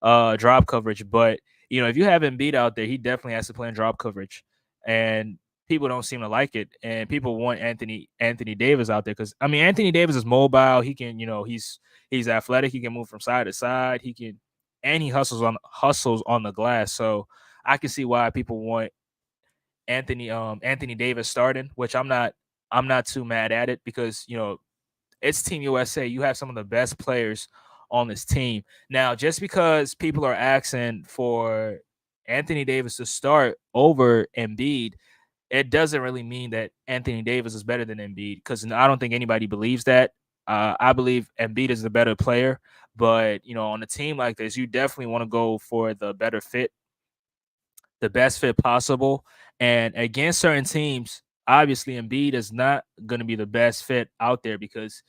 drop coverage, but if you have Embiid out there, he definitely has to play in drop coverage, and people don't seem to like it, and people want Anthony Davis out there because I mean Anthony Davis is mobile. He can he's athletic. He can move from side to side. He can and he hustles on the glass. So I can see why people want Anthony Davis starting, which I'm not too mad at it because it's Team USA. You have some of the best players on this team. Now, just because people are asking for Anthony Davis to start over Embiid, it doesn't really mean that Anthony Davis is better than Embiid because I don't think anybody believes that. I believe Embiid is the better player, but on a team like this, you definitely want to go for the better fit, the best fit possible. And against certain teams, obviously Embiid is not going to be the best fit out there because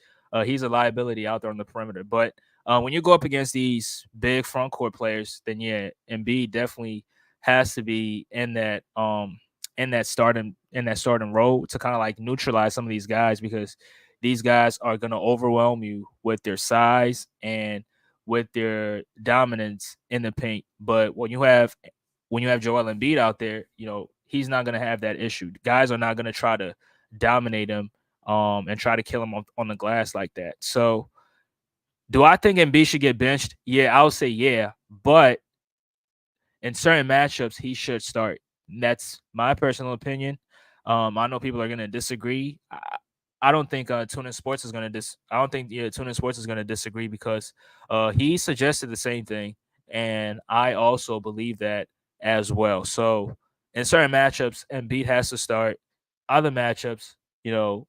he's a liability out there on the perimeter. But when you go up against these big front court players, then yeah, Embiid definitely has to be in that starting role to kind of like neutralize some of these guys because these guys are going to overwhelm you with their size and with their dominance in the paint. But when you have Joel Embiid out there, he's not going to have that issue. Guys are not going to try to dominate him and try to kill him on the glass like that. So, do I think Embiid should get benched? Yeah, I would say yeah, but in certain matchups, he should start. That's my personal opinion. I know people are going to disagree. I don't think Tuna Sports is going to I don't think Tuna Sports is going to disagree because he suggested the same thing, and I also believe that as well. So in certain matchups, Embiid has to start. Other matchups, you know,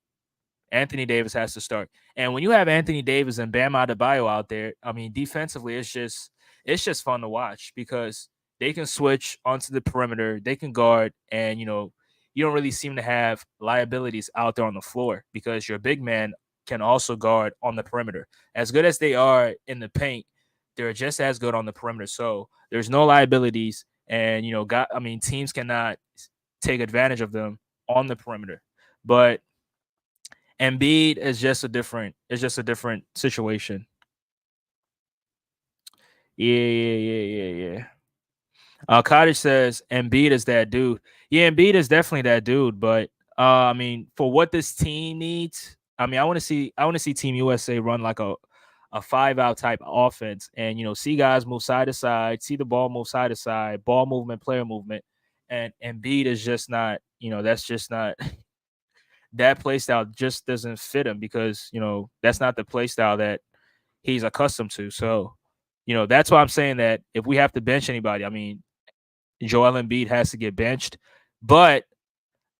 Anthony Davis has to start. And when you have Anthony Davis and Bam Adebayo out there, I mean, defensively, it's just fun to watch because they can switch onto the perimeter, they can guard, and you don't really seem to have liabilities out there on the floor because your big man can also guard on the perimeter. As good as they are in the paint, they're just as good on the perimeter. So there's no liabilities, and teams cannot take advantage of them on the perimeter. But Embiid is just a different situation. Yeah, yeah, yeah, yeah, yeah. Cottage says Embiid is that dude. Yeah, Embiid is definitely that dude. But for what this team needs, I want to see Team USA run like a 5-out type offense, and see guys move side to side, see the ball move side to side, ball movement, player movement, and Embiid is just not. That's just not that play style. Just doesn't fit him because that's not the play style that he's accustomed to. So, that's why I'm saying that if we have to bench anybody, Joel Embiid has to get benched. But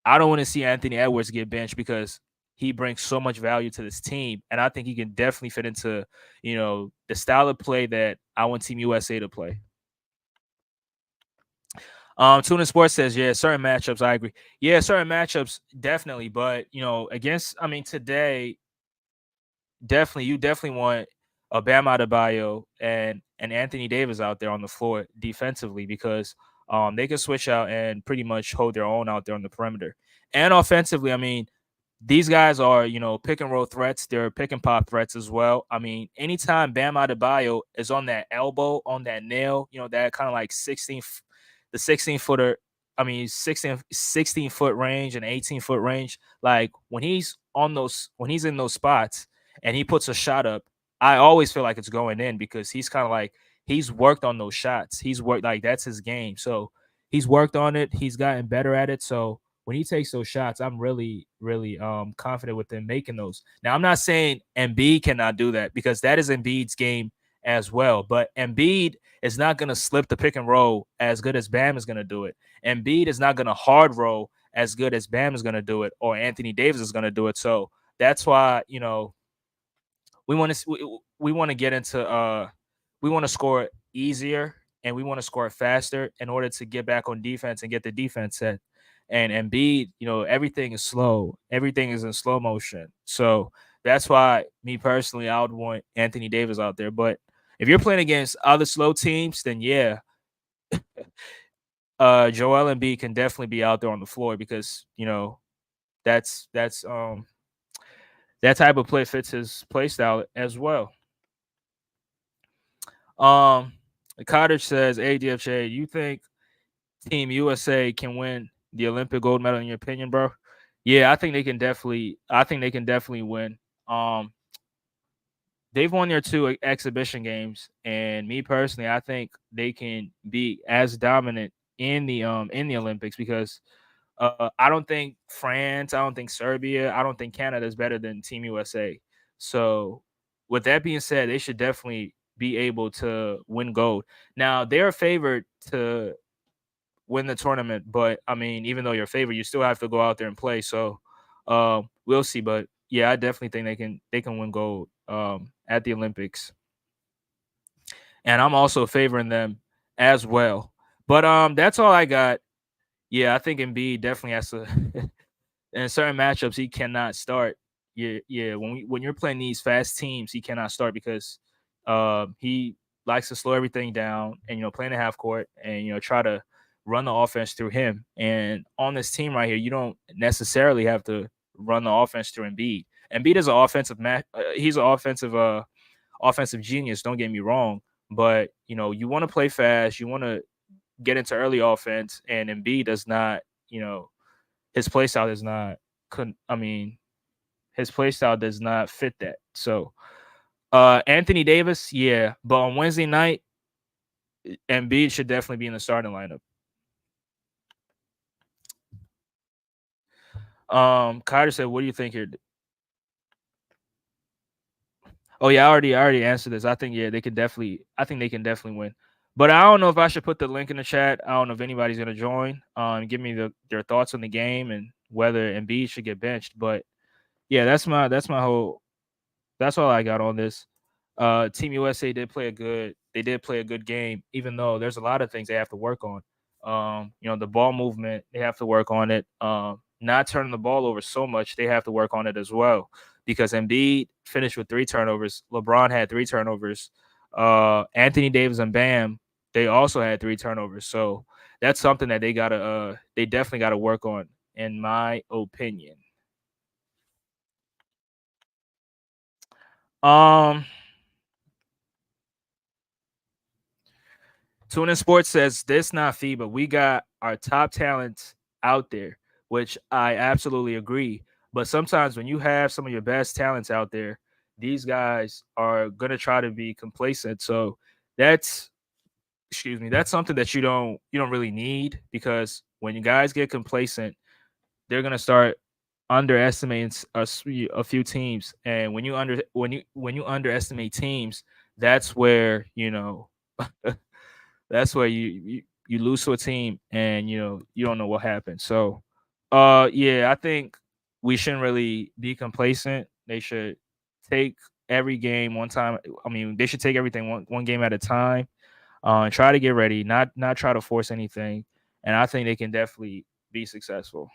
I don't want to see Anthony Edwards get benched because he brings so much value to this team. And I think he can definitely fit into, the style of play that I want Team USA to play. Tuna Sports says, yeah, certain matchups, I agree. Yeah, certain matchups, definitely. But, today, you definitely want a Bam Adebayo and Anthony Davis out there on the floor defensively because they can switch out and pretty much hold their own out there on the perimeter. And offensively, these guys are, pick and roll threats. They're pick and pop threats as well. Anytime Bam Adebayo is on that elbow, on that nail, that kind of like the 16 footer, 16 foot range and 18-foot range. Like when he's in those spots and he puts a shot up, I always feel like it's going in because he's kind of like, he's worked on those shots. He's worked, like, that's his game. So he's worked on it. He's gotten better at it. So when he takes those shots, I'm really, really confident with him making those. Now, I'm not saying Embiid cannot do that because that is Embiid's game as well. But Embiid is not going to slip the pick and roll as good as Bam is going to do it. Embiid is not going to hard roll as good as Bam is going to do it or Anthony Davis is going to do it. So that's why, we want to get into we want to score easier and we want to score faster in order to get back on defense and get the defense set. And Embiid, everything is slow. Everything is in slow motion. So that's why, me personally, I would want Anthony Davis out there. But if you're playing against other slow teams, then yeah, Joel Embiid can definitely be out there on the floor because that's that type of play fits his play style as well. Um, Cottage says, ADFJ, you think Team USA can win the Olympic gold medal in your opinion, bro? Yeah, I think they can definitely. I think they can definitely win. Um, they've won their two exhibition games, and me personally, I think they can be as dominant in the Olympics because I don't think France, I don't think Serbia, I don't think Canada is better than Team USA. So, with that being said, they should definitely be able to win gold. Now they're favored to win the tournament, but I mean, even though you're favored, you still have to go out there and play. So we'll see. But yeah, I definitely think they can win gold at the Olympics, and I'm also favoring them as well. But that's all I got. Yeah, I think Embiid definitely has to. In certain matchups, he cannot start. Yeah, yeah. When you're playing these fast teams, he cannot start because he likes to slow everything down and play in the half court and try to run the offense through him. And on this team right here, you don't necessarily have to run the offense through Embiid. Embiid is an offensive he's an offensive genius. Don't get me wrong, but you want to play fast, you want to get into early offense, and Embiid does not. His play style does not. I mean, his play style does not fit that. So, Anthony Davis, yeah, but on Wednesday night, Embiid should definitely be in the starting lineup. Kyder said, "What do you think here?" Oh yeah, I already answered this. I think they could definitely. I think they can definitely win. But I don't know if I should put the link in the chat. I don't know if anybody's gonna join. Give me their thoughts on the game and whether Embiid should get benched. But yeah, that's my whole. That's all I got on this. Team USA did play a good game, even though there's a lot of things they have to work on. The ball movement, they have to work on it. Not turning the ball over so much, they have to work on it as well. Because Embiid finished with 3 turnovers. LeBron had 3 turnovers. Anthony Davis and Bam, they also had 3 turnovers. So that's something that they definitely gotta work on, in my opinion. Um Tuna Sports says this not fee, but we got our top talents out there, which I absolutely agree. But sometimes when you have some of your best talents out there, these guys are gonna try to be complacent. So that's that's something that you don't really need, because when you guys get complacent, they're gonna start underestimating a few teams. And when you underestimate teams, that's where that's where you lose to a team, and you don't know what happened. So yeah, I think we shouldn't really be complacent. They should take every game one time. I mean, they should take everything one game at a time, and try to get ready, not try to force anything. And I think they can definitely be successful.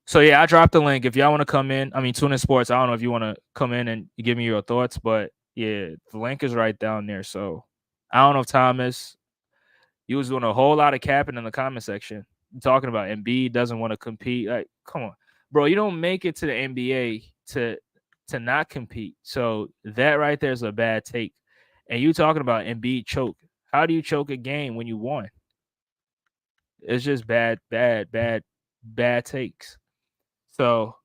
So yeah, I dropped the link. If y'all want to come in, I mean, Tune In Sports, I don't know if you want to come in and give me your thoughts, but yeah, the link is right down there. So I don't know if Thomas, you was doing a whole lot of capping in the comment section, talking about Embiid doesn't want to compete. Like, come on, bro, you don't make it to the NBA to not compete. So that right there is a bad take. And you talking about Embiid choke? How do you choke a game when you won? It's just bad, bad, bad, bad takes. So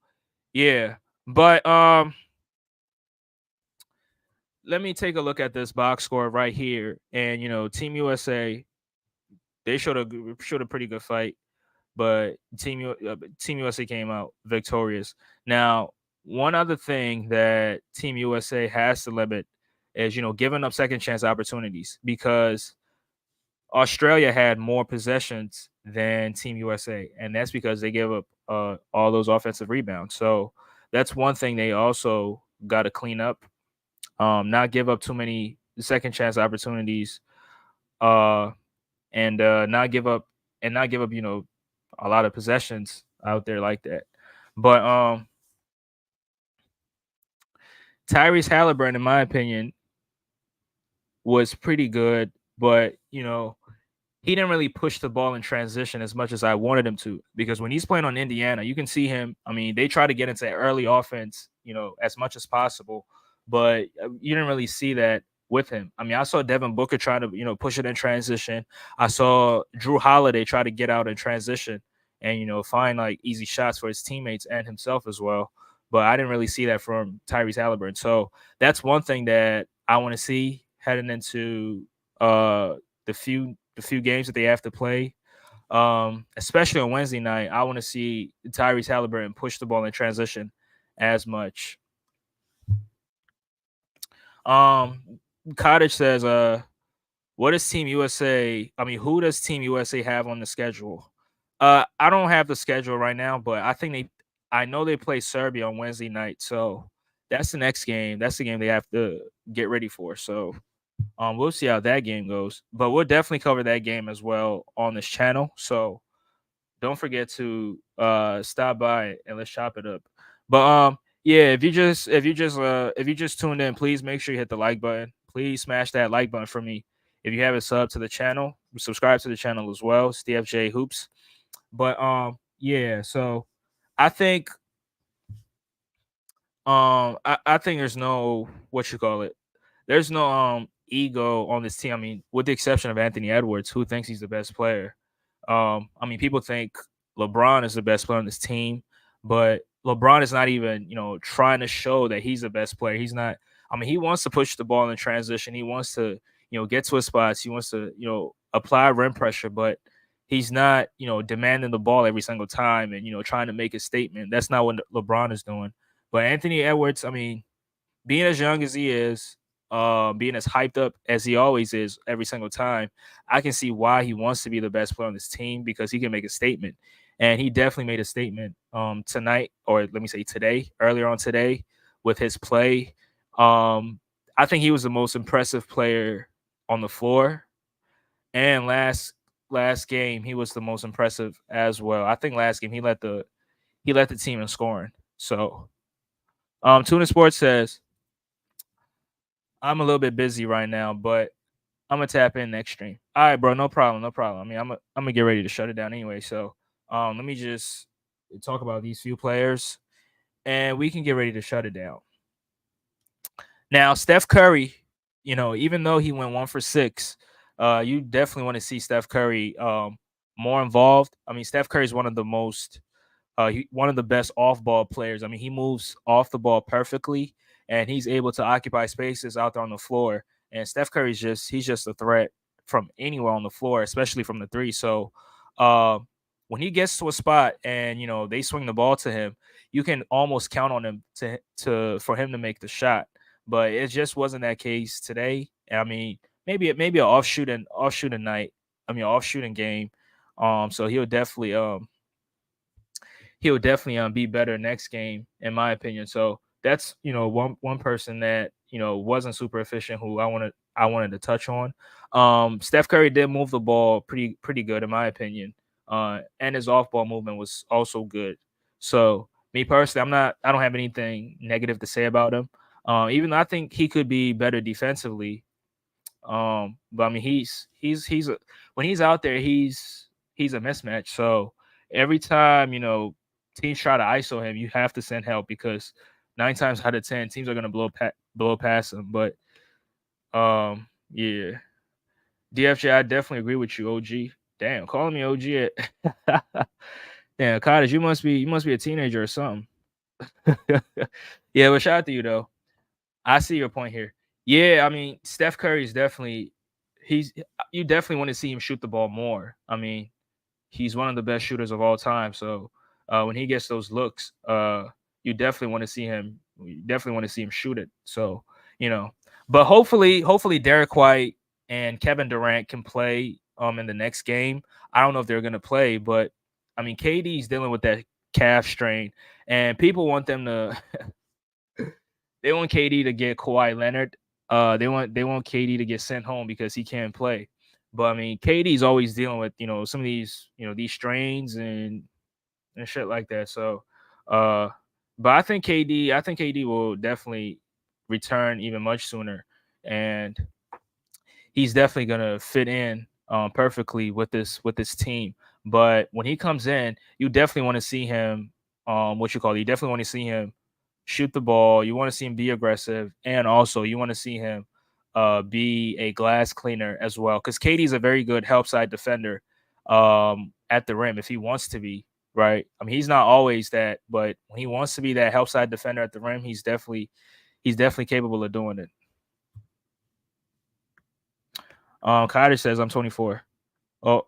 yeah, but let me take a look at this box score right here, and Team USA, they showed a pretty good fight, but Team USA came out victorious. Now, one other thing that Team USA has to limit is giving up second chance opportunities, because Australia had more possessions than Team USA, and that's because they gave up all those offensive rebounds. So that's one thing they also got to clean up. Not give up too many second chance opportunities, uh, and not give up a lot of possessions out there like that. But Tyrese Halliburton, in my opinion, was pretty good, but he didn't really push the ball in transition as much as I wanted him to, because when he's playing on Indiana, you can see him. I mean, they try to get into early offense, as much as possible, but you didn't really see that with him. I mean, I saw Devin Booker try to, push it in transition. I saw Drew Holiday try to get out in transition and, find like easy shots for his teammates and himself as well. But I didn't really see that from Tyrese Halliburton. So that's one thing that I want to see heading into the few games that they have to play, especially on Wednesday night. I want to see Tyrese Halliburton push the ball in transition as much. Cottage says, what does Team USA? I mean, who does Team USA have on the schedule? I don't have the schedule right now, but I know they play Serbia on Wednesday night, so that's the next game. That's the game they have to get ready for. So, we'll see how that game goes. But we'll definitely cover that game as well on this channel. So don't forget to stop by and let's chop it up. But yeah, if you just tuned in, please make sure you hit the like button. Please smash that like button for me. If you haven't subbed to the channel, subscribe to the channel as well. It's DFJ Hoops. But yeah, so I think I think there's no what you call it. There's no ego on this team. I mean, with the exception of Anthony Edwards, who thinks he's the best player. I mean, people think LeBron is the best player on this team, but LeBron is not even, trying to show that he's the best player. He's not. I mean, he wants to push the ball in transition. He wants to, get to his spots. He wants to, apply rim pressure, but he's not, demanding the ball every single time and, trying to make a statement. That's not what LeBron is doing. But Anthony Edwards, I mean, being as young as he is, being as hyped up as he always is every single time, I can see why he wants to be the best player on this team because he can make a statement. And he definitely made a statement tonight, or let me say today, earlier on today, with his play. I think he was the most impressive player on the floor. And last game, he was the most impressive as well. I think last game he led the team in scoring. So Tuna Sports says, I'm a little bit busy right now, but I'm gonna tap in next stream. All right, bro. No problem. No problem. I mean, I'm gonna get ready to shut it down anyway. So, let me just talk about these few players, and we can get ready to shut it down. Now, Steph Curry, even though he went 1 for 6, you definitely want to see Steph Curry more involved. I mean, Steph Curry is one of the best off-ball players. I mean, he moves off the ball perfectly, and he's able to occupy spaces out there on the floor. And Steph Curry's he's just a threat from anywhere on the floor, especially from the three. So, uh, when he gets to a spot and they swing the ball to him, you can almost count on him to for him to make the shot. But it just wasn't that case today. I mean, maybe an off shooting night. I mean, off shooting game. So he'll definitely be better next game, in my opinion. So that's one person that wasn't super efficient who I wanted to touch on. Steph Curry did move the ball pretty good in my opinion, and his off ball movement was also good. So me personally, I don't have anything negative to say about him. Even though I think he could be better defensively, but I mean, when he's out there, he's a mismatch. So every time teams try to ISO him, you have to send help because 9 times out of 10 teams are gonna blow past him. But yeah, DFJ, I definitely agree with you, OG. Damn, calling me OG. Damn, Cottage, you must be a teenager or something. Yeah, but shout out to you though. I see your point here. Yeah, I mean, Steph Curry is he's you definitely want to see him shoot the ball more. I mean, he's one of the best shooters of all time. So when he gets those looks, you definitely want to see him shoot it. So, you know, but hopefully Derek White and Kevin Durant can play in the next game. I don't know if they're gonna play, but I mean KD's dealing with that calf strain, and people want them to they want KD to get Kawhi Leonard. They want KD to get sent home because he can't play. But I mean, KD's always dealing with some of these strains and shit like that. So, uh, but I think KD will definitely return even much sooner, and he's definitely gonna fit in perfectly with this team. But when he comes in, you definitely want to see him. What you call it? You definitely want to see him shoot the ball. You want to see him be aggressive, and also you want to see him be a glass cleaner as well. Because KD's a very good help side defender at the rim if he wants to be. Right. I mean, he's not always that, but when he wants to be that help side defender at the rim, he's definitely capable of doing it. Cottage says I'm 24. Oh,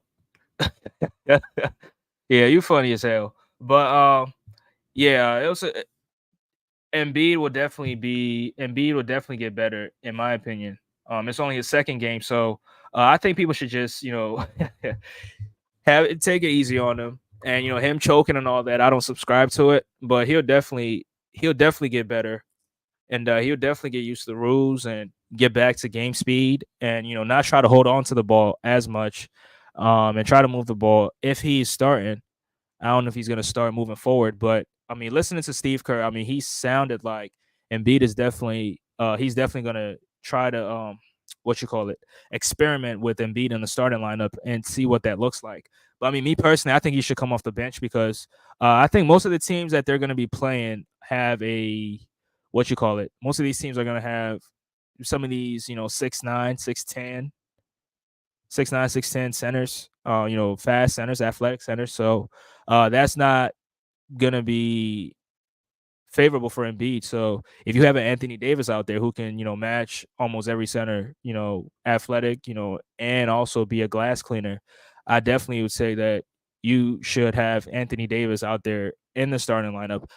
yeah, you funny as hell. But yeah, it was. Embiid will definitely get better in my opinion. It's only his second game, so I think people should just have it, take it easy on him. And him choking and all that, I don't subscribe to it, but he'll definitely get better, and he'll definitely get used to the rules and get back to game speed, and not try to hold on to the ball as much, and try to move the ball if he's starting. I don't know if he's going to start moving forward, but I mean, listening to Steve Kerr, I mean, he sounded like Embiid is definitely he's definitely going to try to what you call it, experiment with Embiid in the starting lineup and see what that looks like. But I mean, me personally, I think he should come off the bench because I think most of the teams that they're going to be playing have a what you call it. Most of these teams are going to have some of these, 6'9", 6'10", 6'9", 6'10" centers, fast centers, athletic centers. So that's not gonna be favorable for Embiid. So if you have an Anthony Davis out there who can, match almost every center, athletic, and also be a glass cleaner, I definitely would say that you should have Anthony Davis out there in the starting lineup.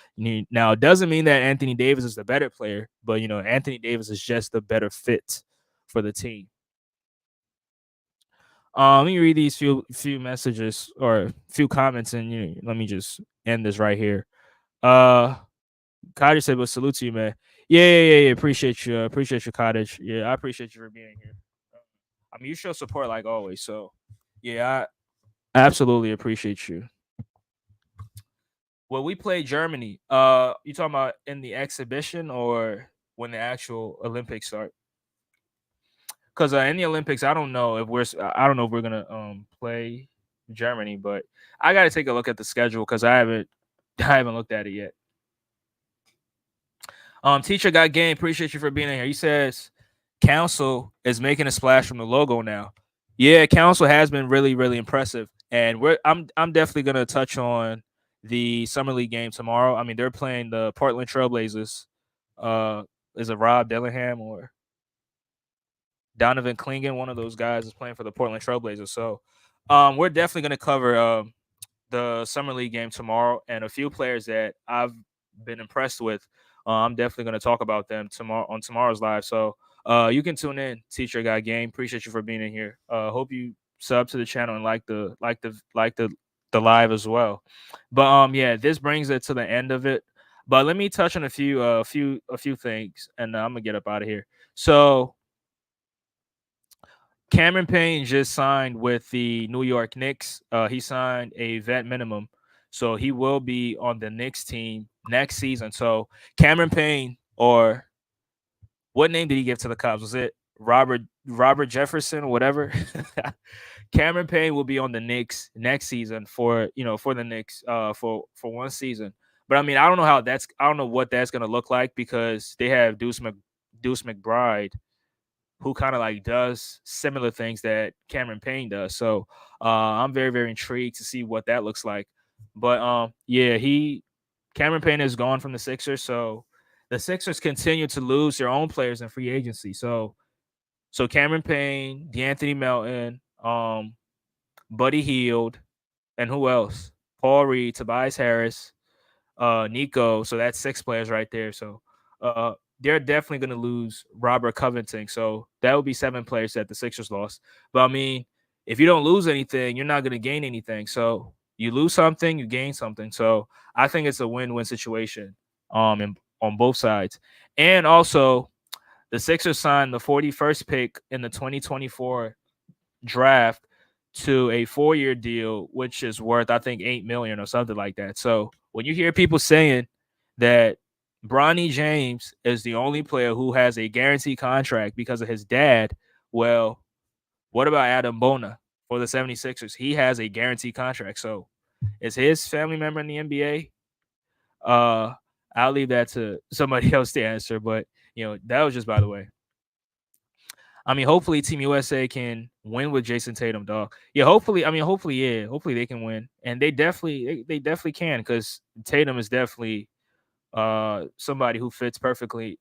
Now, it doesn't mean that Anthony Davis is the better player, but Anthony Davis is just the better fit for the team. Let me read these few messages or few comments, and let me just end this right here. Uh, Cottage said, "But salute to you, man. Yeah. Appreciate you. Appreciate you, Cottage. Yeah, I appreciate you for being here. I mean, you show support like always. So, yeah, I absolutely appreciate you. Well, we play Germany. You talking about in the exhibition or when the actual Olympics start? Because in the Olympics, I don't know if we're gonna play Germany, but I got to take a look at the schedule because I haven't looked at it yet. Teacher got game. Appreciate you for being in here. He says Council is making a splash from the logo now. Yeah, Council has been really really impressive, and I'm definitely gonna touch on the summer league game tomorrow. I mean, they're playing the Portland Trailblazers. Uh, is it Rob Dillingham or Donovan Klingen? One of those guys is playing for the Portland Trailblazers. So, we're definitely gonna cover the summer league game tomorrow, and a few players that I've been impressed with. I'm definitely going to talk about them tomorrow on tomorrow's live. So you can tune in. Teacher Got Game. Appreciate you for being in here. Hope you sub to the channel and like the live as well. But yeah, this brings it to the end of it. But let me touch on a few things, and I'm gonna get up out of here. So Cameron Payne just signed with the New York Knicks. He signed a vet minimum, so he will be on the Knicks team next season. So Cameron Payne, or what name did he give to the Cubs? Was it Robert Jefferson or whatever? Cameron Payne will be on the Knicks next season for the Knicks for one season. But I mean, I don't know what that's gonna look like because they have Deuce McBride who kind of like does similar things that Cameron Payne does. So I'm very, very intrigued to see what that looks like. But yeah, Cameron Payne is gone from the Sixers, so the Sixers continue to lose their own players in free agency. So Cameron Payne, DeAnthony Melton, Buddy Hield, and who else? Paul Reed, Tobias Harris, Nico. So that's six players right there. So uh, they're definitely going to lose Robert Covington. So that would be seven players that the Sixers lost. But I mean, if you don't lose anything, you're not going to gain anything. So you lose something, you gain something. So I think it's a win-win situation on both sides. And also, the Sixers signed the 41st pick in the 2024 draft to a 4-year deal, which is worth I think 8 million or something like that. So when you hear people saying that Bronny James is the only player who has a guaranteed contract because of his dad, well, what about Adam Bona for the 76ers? He has a guaranteed contract. So is his family member in the NBA? Uh, I'll leave that to somebody else to answer. But that was just by the way. I mean, hopefully Team USA can win with Jason Tatum, dog. Yeah, hopefully. I mean, hopefully, yeah, hopefully they can win, and they definitely can because Tatum is definitely somebody who fits perfectly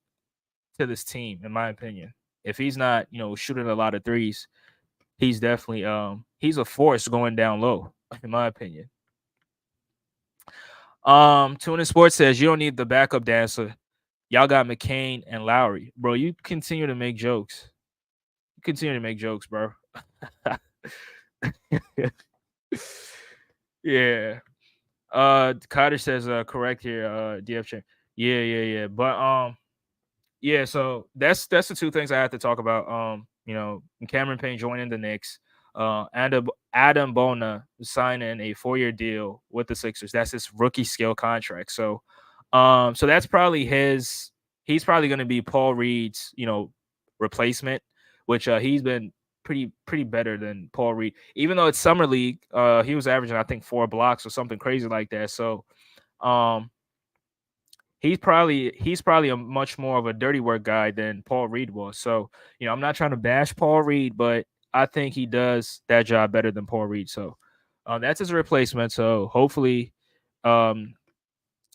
to this team, in my opinion. If he's not, shooting a lot of threes, he's definitely he's a force going down low, in my opinion. Tuna Sports says you don't need the backup dancer. Y'all got McCain and Lowry, bro. You continue to make jokes. You continue to make jokes, bro. Yeah. Carter says correct here. DF chain. Yeah. Yeah, so that's the two things I have to talk about. Cameron Payne joining the Knicks, Adam Bona signing a 4-year deal with the Sixers. That's his rookie scale contract. So that's probably his. He's probably going to be Paul Reed's, replacement, which he's been pretty better than Paul Reed. Even though it's summer league, he was averaging I think 4 blocks or something crazy like that. So, um, he's probably a much more of a dirty work guy than Paul Reed was. So, I'm not trying to bash Paul Reed, but I think he does that job better than Paul Reed. So, that's his replacement. So hopefully, um,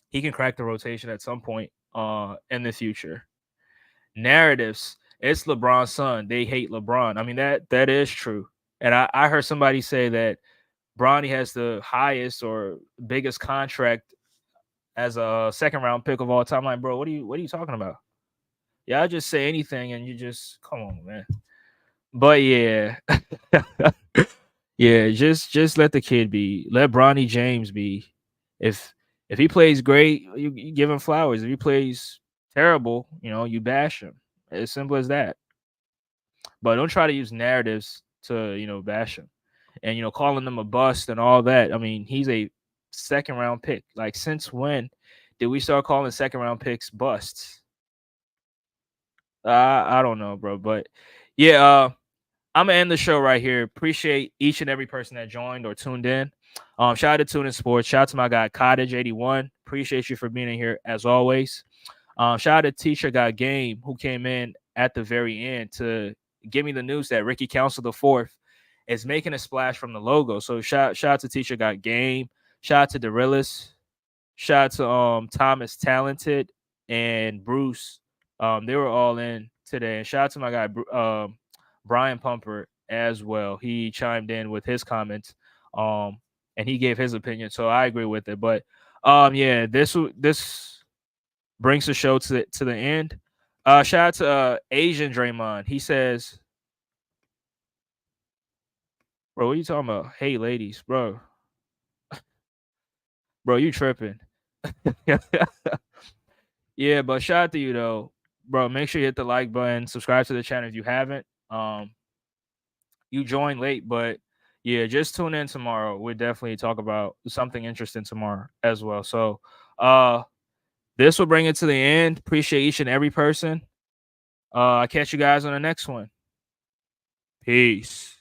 he can crack the rotation at some point in the future. Narratives. It's LeBron's son. They hate LeBron. I mean that is true. And I heard somebody say that Bronny has the highest or biggest contract as a second round pick of all time. Like, bro, what are you talking about? Yeah, I just say anything and you just come on, man. But yeah. Yeah, just let the kid be. Let Bronny James be. If he plays great, you give him flowers. If he plays terrible, you bash him. As simple as that. But don't try to use narratives to, bash him. And calling them a bust and all that. I mean, he's a second round pick. Like, since when did we start calling second round picks busts? I don't know, bro. But yeah, I'm gonna end the show right here. Appreciate each and every person that joined or tuned in. Shout out to Tune In Sports. Shout out to my guy Cottage81. Appreciate you for being in here as always. Shout out to Teacher Got Game, who came in at the very end to give me the news that Ricky Council the Fourth is making a splash from the logo. So shout out to Teacher Got Game. Shout out to Derillis. Shout out to Thomas Talented and Bruce. They were all in today. And shout out to my guy Brian Pumper as well. He chimed in with his comments. And he gave his opinion. So I agree with it. But yeah, this brings the show to the end. Shout out to Asian Draymond. He says, bro, what are you talking about? Hey, ladies, bro. Bro, you tripping. Yeah, but shout out to you though. Bro, make sure you hit the like button, subscribe to the channel if you haven't. You joined late, but yeah, just tune in tomorrow. We'll definitely talk about something interesting tomorrow as well. So this will bring it to the end. Appreciate each and every person. I'll catch you guys on the next one. Peace.